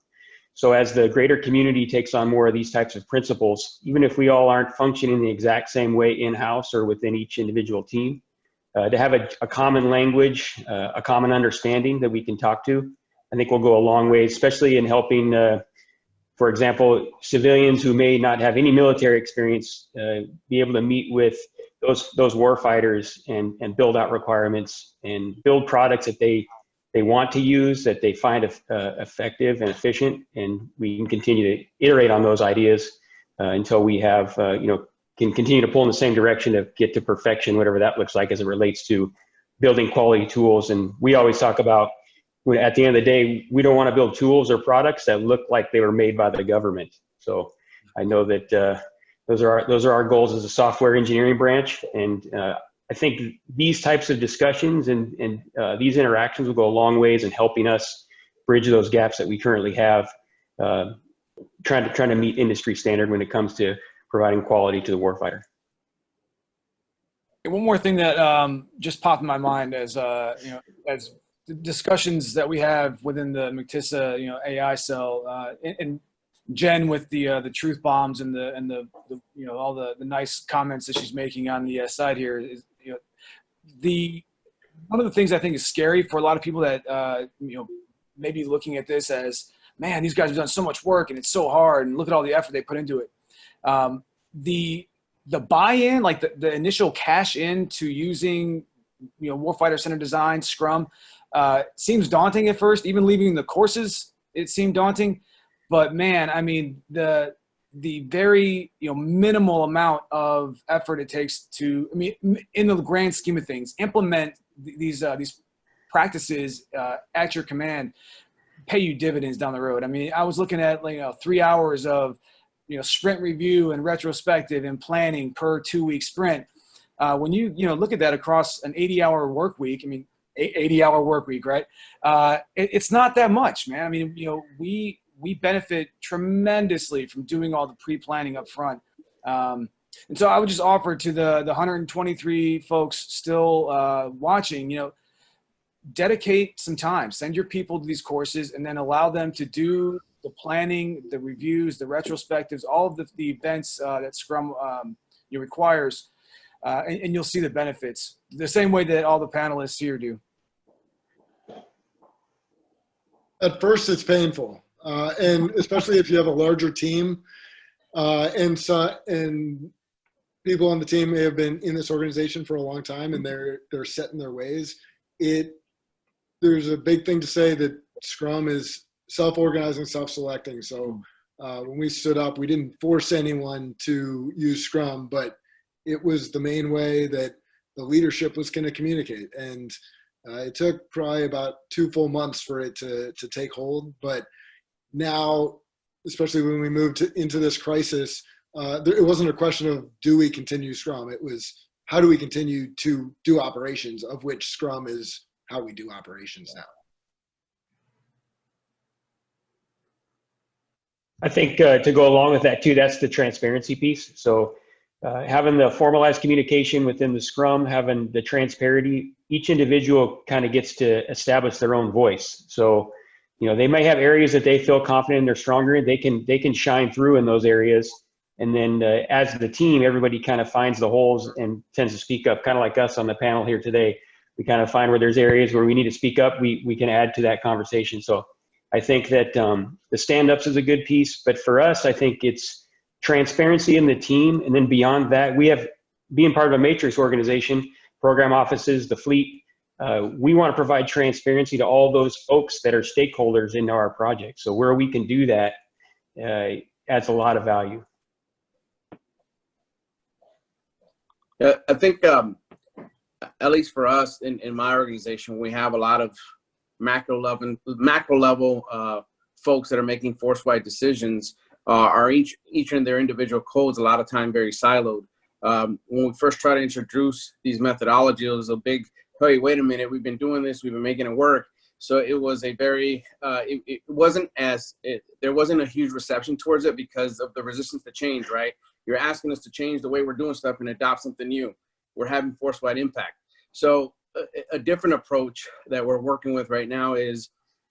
So as the greater community takes on more of these types of principles, even if we all aren't functioning the exact same way in-house or within each individual team, to have a common language, a common understanding that we can talk to, I think will go a long way, especially in helping, for example, civilians who may not have any military experience be able to meet with those war fighters and build out requirements and build products that they want to use, that they find effective and efficient, and we can continue to iterate on those ideas until we have can continue to pull in the same direction to get to perfection, whatever that looks like as it relates to building quality tools. And we always talk about, at the end of the day, we don't want to build tools or products that look like they were made by the government. So I know that those are our goals as a software engineering branch. And I think these types of discussions and these interactions will go a long ways in helping us bridge those gaps that we currently have, trying to meet industry standard when it comes to providing quality to the warfighter. And one more thing that just popped in my mind as as the discussions that we have within the McTISA AI cell, and Jen with the truth bombs and the all the nice comments that she's making on the side here is one of the things I think is scary for a lot of people that maybe looking at this as, man, these guys have done so much work and it's so hard and look at all the effort they put into it. The buy-in, like the initial cash in to using, warfighter center design, Scrum, seems daunting at first. Even leaving the courses, it seemed daunting. But man, I mean, the very minimal amount of effort it takes to, in the grand scheme of things, implement these practices at your command, pay you dividends down the road. I mean, I was looking at 3 hours of sprint review and retrospective and planning per 2-week sprint. When you look at that across an 80-hour work week, 80-hour work week, right? It's not that much, man. I mean, we benefit tremendously from doing all the pre-planning up front. And so I would just offer to the 123 folks still watching, dedicate some time, send your people to these courses, and then allow them to do the planning, the reviews, the retrospectives, all of the events that Scrum requires, and you'll see the benefits the same way that all the panelists here do. At first, it's painful, and especially if you have a larger team, and people on the team may have been in this organization for a long time, and they're set in their ways. There's a big thing to say that Scrum is self-organizing, self-selecting. So when we stood up, we didn't force anyone to use Scrum, but it was the main way that the leadership was going to communicate. And it took probably about 2 full months for it to take hold. But now, especially when we moved into this crisis, it wasn't a question of, do we continue Scrum? It was, how do we continue to do operations, of which Scrum is how we do operations now. I think to go along with that too, that's the transparency piece. So having the formalized communication within the Scrum, having the transparency, each individual kind of gets to establish their own voice. So, they may have areas that they feel confident in, they're stronger in, they can shine through in those areas. And then as the team, everybody kind of finds the holes and tends to speak up, kind of like us on the panel here today. We kind of find where there's areas where we need to speak up, we can add to that conversation. So I think that the stand-ups is a good piece, but for us, I think it's transparency in the team. And then beyond that, we have, being part of a matrix organization, program offices, the fleet, we want to provide transparency to all those folks that are stakeholders in our project. So where we can do that adds a lot of value. I think, at least for us in my organization, we have a lot of macro level folks that are making force-wide decisions are each in their individual codes, a lot of time very siloed. When we first tried to introduce these methodologies, it was a big, hey, wait a minute, we've been doing this, we've been making it work. So it was a very, it wasn't there wasn't a huge reception towards it because of the resistance to change, right? You're asking us to change the way we're doing stuff and adopt something new. We're having force-wide impact. So a different approach that we're working with right now is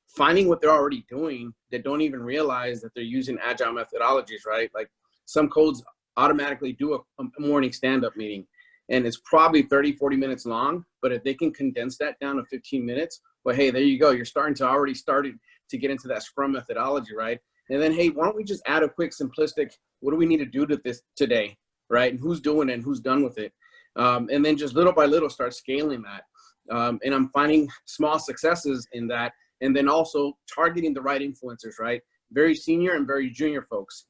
finding what they're already doing that don't even realize that they're using agile methodologies, right? Like some codes automatically do a morning stand-up meeting, and it's probably 30, 40 minutes long, but if they can condense that down to 15 minutes, well, hey, there you go. You're already started to get into that Scrum methodology, right? And then, hey, why don't we just add a quick simplistic, what do we need to do to this today, right? And who's doing it and who's done with it? And then just little by little start scaling that. And I'm finding small successes in that. And then also targeting the right influencers, right? Very senior and very junior folks.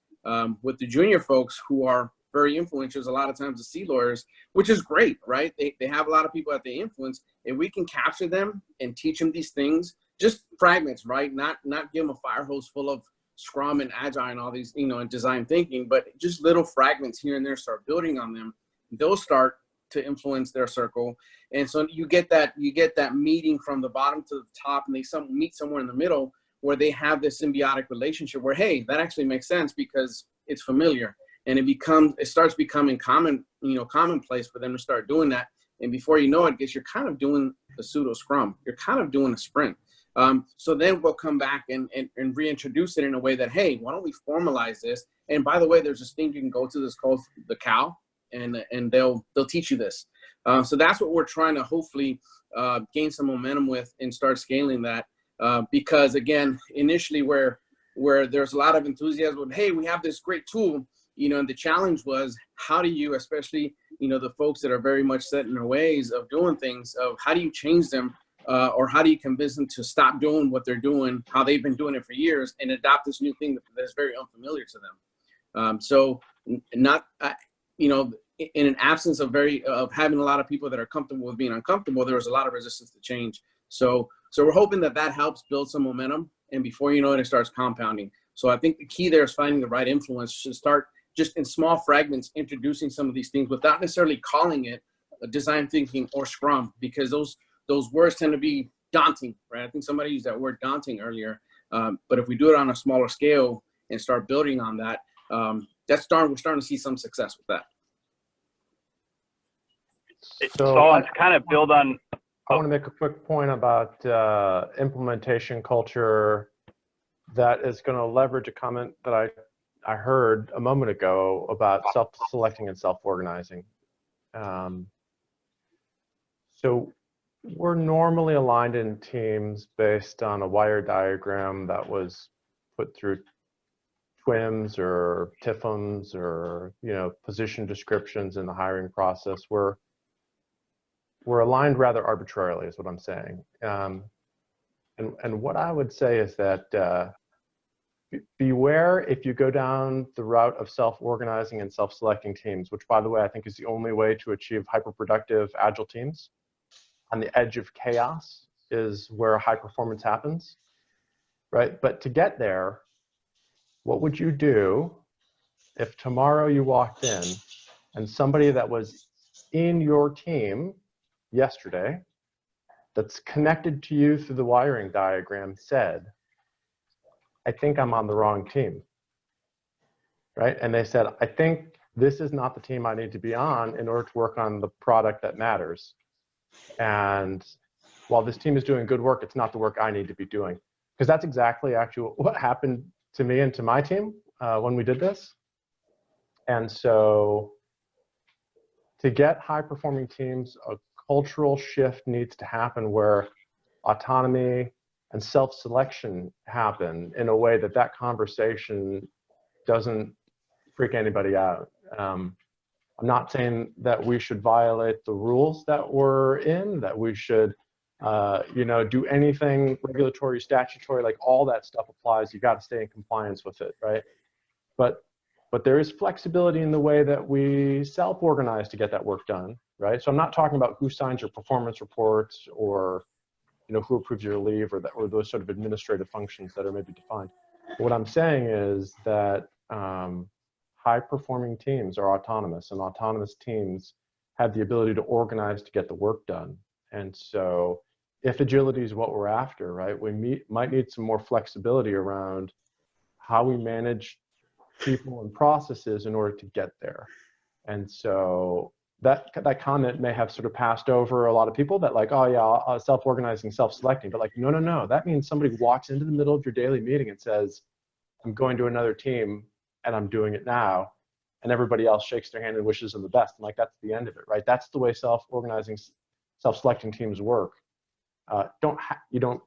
With the junior folks who are very influential, a lot of times the C lawyers, which is great, right? They have a lot of people that they influence, and we can capture them and teach them these things, just fragments, right? Not give them a fire hose full of Scrum and Agile and all these, and design thinking, but just little fragments here and there, start building on them. They'll start to influence their circle. And so you get that meeting from the bottom to the top, and they meet somewhere in the middle where they have this symbiotic relationship where, hey, that actually makes sense because it's familiar, and it starts becoming commonplace for them to start doing that. And before you know it, you're kind of doing a pseudo Scrum. You're kind of doing a sprint. So then we'll come back and reintroduce it in a way that, hey, why don't we formalize this? And by the way, there's this thing you can go to that's called the CAW, and they'll teach you this. So that's what we're trying to hopefully gain some momentum with and start scaling that. Because again, initially where there's a lot of enthusiasm, hey, we have this great tool, and the challenge was, how do you, especially, the folks that are very much set in their ways of doing things, of how do you change them? Or how do you convince them to stop doing what they're doing, how they've been doing it for years, and adopt this new thing that's very unfamiliar to them? So in an absence of having a lot of people that are comfortable with being uncomfortable, there was a lot of resistance to change. So we're hoping that helps build some momentum, and before you know it, it starts compounding. So I think the key there is finding the right influence to start just in small fragments, introducing some of these things without necessarily calling it design thinking or Scrum, because those words tend to be daunting, right? I think somebody used that word daunting earlier. But if we do it on a smaller scale and start building on that, we're starting to see some success with that. So to kind of build on. I want to make a quick point about implementation culture that is going to leverage a comment that I heard a moment ago about self-selecting and self-organizing. So we're normally aligned in teams based on a wire diagram that was put through TWIMs or TIFMs or position descriptions in the hiring process. We're aligned rather arbitrarily, is what I'm saying. And what I would say is that beware if you go down the route of self-organizing and self-selecting teams, which, by the way, I think is the only way to achieve hyper-productive agile teams. On the edge of chaos is where high performance happens, right? But to get there, what would you do if tomorrow you walked in and somebody that was in your team yesterday, that's connected to you through the wiring diagram, said, I think I'm on the wrong team, right? And they said, I think this is not the team I need to be on in order to work on the product that matters. And while this team is doing good work, it's not the work I need to be doing. Because that's exactly actually what happened to me and to my team when we did this. And so to get high-performing teams, a cultural shift needs to happen where autonomy and self-selection happen in a way that conversation doesn't freak anybody out. I'm not saying that we should violate the rules that we're in, that we should, do anything regulatory, statutory, like all that stuff applies. You got to stay in compliance with it, right? But there is flexibility in the way that we self-organize to get that work done, right? So I'm not talking about who signs your performance reports or, who approves your leave or those sort of administrative functions that are maybe defined. But what I'm saying is that high-performing teams are autonomous, and autonomous teams have the ability to organize to get the work done. And so if agility is what we're after, right, we might need some more flexibility around how we manage people and processes in order to get there. And so that comment may have sort of passed over a lot of people that like, oh yeah, self-organizing, self-selecting, but like, no. That means somebody walks into the middle of your daily meeting and says, I'm going to another team and I'm doing it now, and everybody else shakes their hand and wishes them the best. And like, that's the end of it, right? That's the way self-organizing, self-selecting teams work. You don't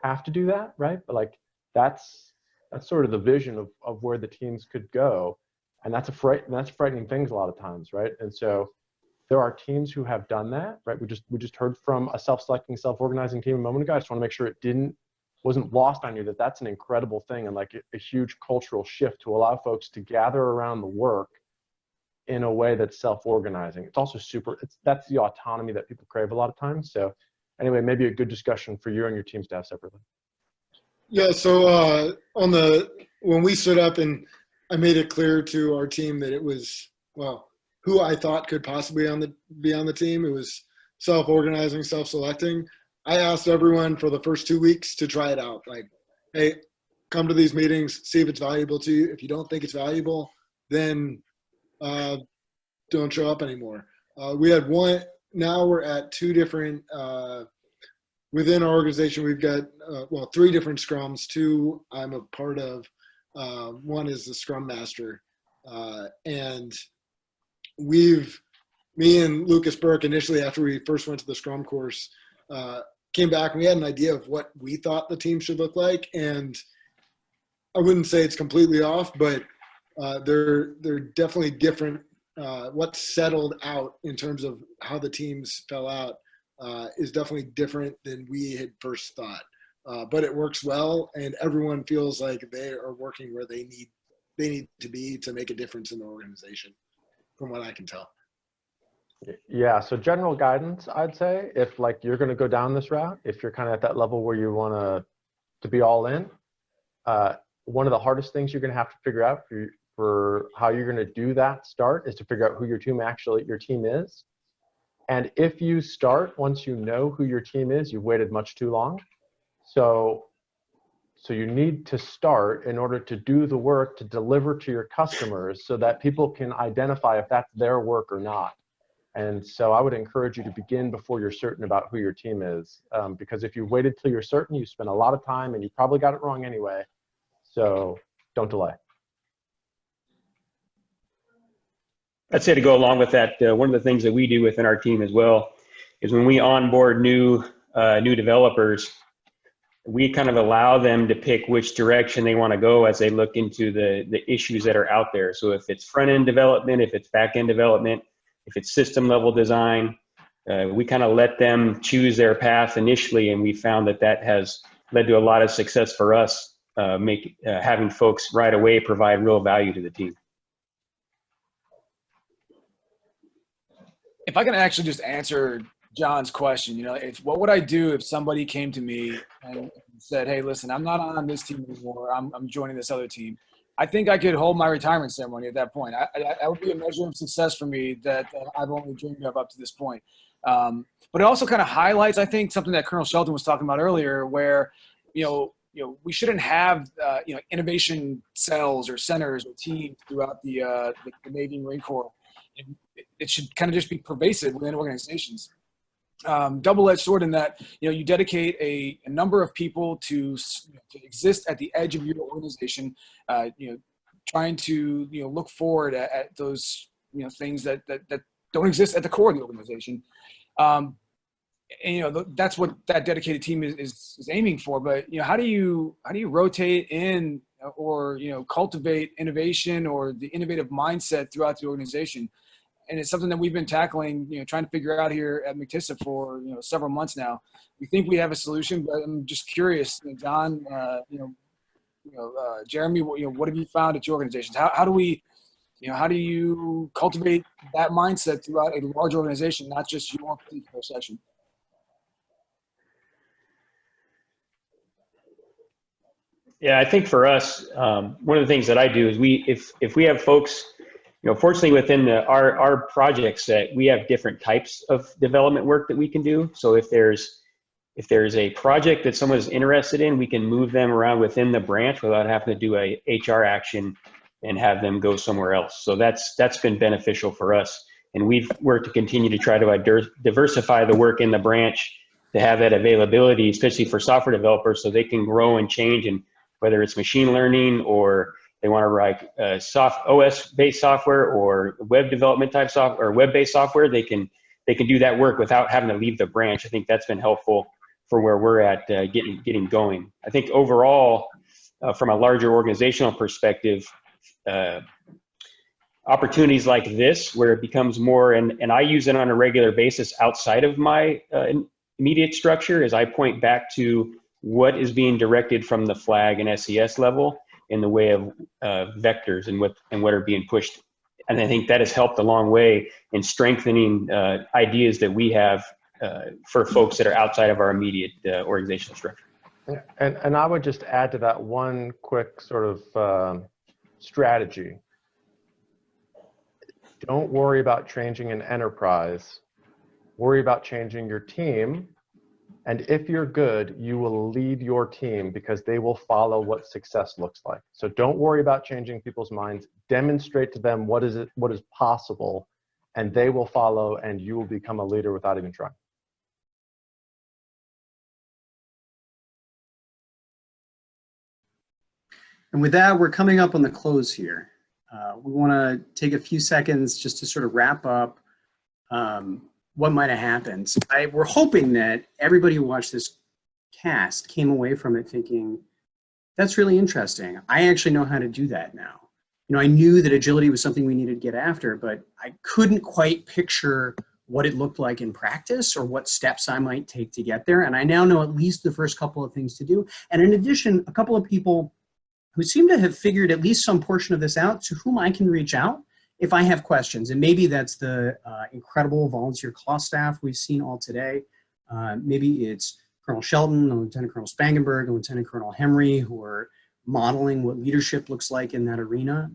have to do that, right? But like, that's sort of the vision of where the teams could go. And that's frightening things a lot of times, right? And so there are teams who have done that, right? We just heard from a self-selecting, self-organizing team a moment ago. I just want to make sure it wasn't lost on you that that's an incredible thing and like a huge cultural shift to allow folks to gather around the work in a way that's self-organizing. It's also that's the autonomy that people crave a lot of times. So anyway, maybe a good discussion for you and your teams to have separately. Yeah, so when we stood up and I made it clear to our team that it was, well, who I thought could possibly be on the team. It was self-organizing, self-selecting. I asked everyone for the first 2 weeks to try it out. Like, hey, come to these meetings, see if it's valuable to you. If you don't think it's valuable, then don't show up anymore. We had one, now we're at 2 different, within our organization, we've got, 3 different scrums. 2 I'm a part of. One is the Scrum Master. And me and Lucas Burke, initially after we first went to the Scrum course, came back and we had an idea of what we thought the team should look like. And I wouldn't say it's completely off, but they're definitely different. What's settled out in terms of how the teams fell out is definitely different than we had first thought. But it works well, and everyone feels like they are working where they need to be to make a difference in the organization, from what I can tell. Yeah, so general guidance, I'd say, if like you're going to go down this route, if you're kind of at that level where you want to be all in, one of the hardest things you're going to have to figure out for how you're going to do that start is to figure out who your team is. And if you start, once you know who your team is, you've waited much too long. So you need to start in order to do the work to deliver to your customers so that people can identify if that's their work or not. And so I would encourage you to begin before you're certain about who your team is, because if you waited till you're certain, you spend a lot of time and you probably got it wrong anyway. So don't delay. I'd say to go along with that, one of the things that we do within our team as well is when we onboard new developers, we kind of allow them to pick which direction they want to go as they look into the issues that are out there. So if it's front-end development, if it's back-end development, if it's system-level design, we kind of let them choose their path initially, and we found that has led to a lot of success for us, having folks right away provide real value to the team. If I can actually just answer John's question, what would I do if somebody came to me and said, hey, listen, I'm not on this team anymore. I'm joining this other team. I think I could hold my retirement ceremony at that point. That would be a measure of success for me that I've only dreamed of up to this point. But it also kind of highlights, I think, something that Colonel Shelton was talking about earlier, where, we shouldn't have, innovation cells or centers or teams throughout the Navy and Marine Corps. It should kind of just be pervasive within organizations. Double-edged sword in that, you dedicate a number of people to exist at the edge of your organization, trying to, look forward at those, things that don't exist at the core of the organization. And, that's what that dedicated team is aiming for. But, how do you rotate in or, cultivate innovation or the innovative mindset throughout the organization? And it's something that we've been tackling, trying to figure out here at McTISA for, several months now. We think we have a solution, but I'm just curious, John, Jeremy, what have you found at your organizations? How do you cultivate that mindset throughout a large organization, not just your particular session? Yeah, I think for us, one of the things that I do is if we have folks, fortunately within our project set, we have different types of development work that we can do. So if there's a project that someone's interested in, we can move them around within the branch without having to do a HR action and have them go somewhere else. So that's been beneficial for us. And we've worked to continue to try to diversify the work in the branch to have that availability, especially for software developers, so they can grow and change. And whether it's machine learning or they want to write OS-based software or web development type software or web-based software, they can do that work without having to leave the branch. I think that's been helpful for where we're at getting going. I think overall, from a larger organizational perspective, opportunities like this, where it becomes more, and I use it on a regular basis outside of my immediate structure, as I point back to what is being directed from the flag and SES level in the way of vectors and what are being pushed And I think that has helped a long way in strengthening ideas that we have for folks that are outside of our immediate organizational structure. And I would just add to that one quick sort of strategy. Don't worry about changing an enterprise. Worry about changing your team. And if you're good, you will lead your team because they will follow what success looks like. So don't worry about changing people's minds. Demonstrate to them what is possible, and they will follow, and you will become a leader without even trying. And with that, we're coming up on the close here. We want to take a few seconds just to sort of wrap up what might have happened. We're hoping that everybody who watched this cast came away from it thinking, that's really interesting. I actually know how to do that now. You know, I knew that agility was something we needed to get after, but I couldn't quite picture what it looked like in practice or what steps I might take to get there. And I now know at least the first couple of things to do. And in addition, a couple of people who seem to have figured at least some portion of this out to whom I can reach out if I have questions. And maybe that's the incredible volunteer CAW staff we've seen all today. Maybe it's Colonel Shelton, Lieutenant Colonel Spangenberg, and Lieutenant Colonel Henry, who are modeling what leadership looks like in that arena,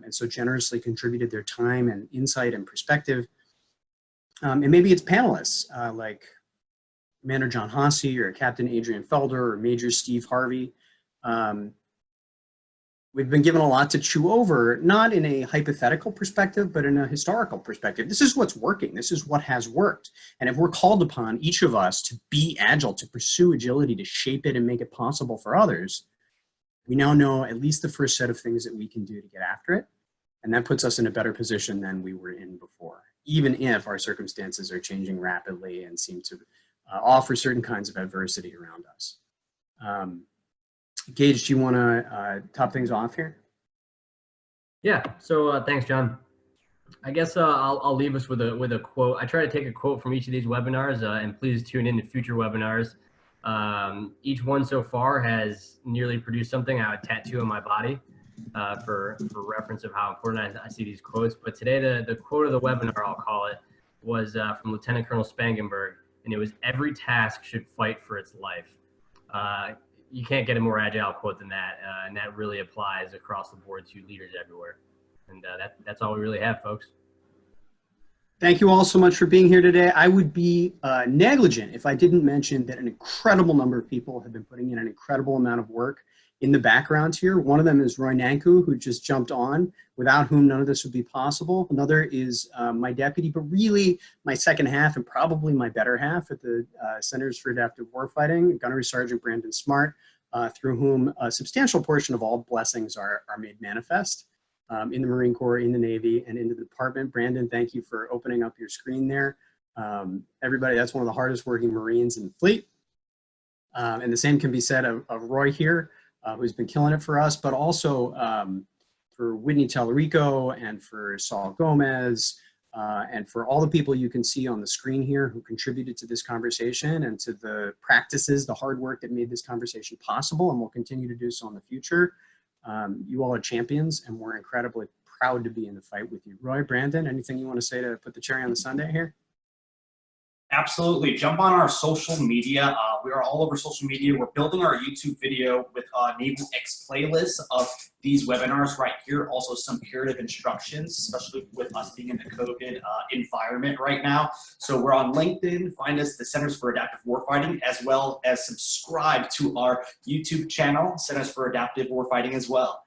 and so generously contributed their time and insight and perspective. And maybe it's panelists like Commander John Hasse or Captain Adrian Felder or Major Steve Harvey. We've been given a lot to chew over, not in a hypothetical perspective, but in a historical perspective. This is what's working. This is what has worked. And if we're called upon, each of us, to be agile, to pursue agility, to shape it and make it possible for others, we now know at least the first set of things that we can do to get after it. And that puts us in a better position than we were in before, even if our circumstances are changing rapidly and seem to offer certain kinds of adversity around us. Gage, do you want to top things off here? Yeah. So thanks, John. I guess I'll leave us with a quote. I try to take a quote from each of these webinars, and please tune in to future webinars. Each one so far has nearly produced something I would tattoo on my body for reference of how important I see these quotes. But today, the quote of the webinar, I'll call it, was from Lieutenant Colonel Spangenberg, and it was, "Every task should fight for its life." You can't get a more agile quote than that, and that really applies across the board to leaders everywhere. And that's all we really have, folks. Thank you all so much for being here today. I would be negligent if I didn't mention that an incredible number of people have been putting in an incredible amount of work in the background here. One of them is Roy Nanku, who just jumped on, without whom none of this would be possible. Another is my deputy, but really my second half and probably my better half at the Centers for Adaptive Warfighting, Gunnery Sergeant Brandon Smart, through whom a substantial portion of all blessings are made manifest in the Marine Corps, in the Navy, and in the department. Brandon, thank you for opening up your screen there. Everybody, that's one of the hardest working Marines in the fleet. And the same can be said of Roy here, who's been killing it for us, but also for Whitney Tellerico and for Saul Gomez, and for all the people you can see on the screen here who contributed to this conversation and to the practices, the hard work that made this conversation possible and will continue to do so in the future. You all are champions, and we're incredibly proud to be in the fight with you. Roy, Brandon, anything you want to say to put the cherry on the sundae here? Absolutely. Jump on our social media. We are all over social media. We're building our YouTube video with NavalX playlist of these webinars right here. Also some curative instructions, especially with us being in the COVID environment right now. So we're on LinkedIn. Find us, the Centers for Adaptive Warfighting, as well as subscribe to our YouTube channel, Centers for Adaptive Warfighting as well.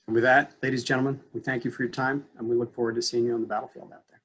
And with that, ladies and gentlemen, we thank you for your time, and we look forward to seeing you on the battlefield out there.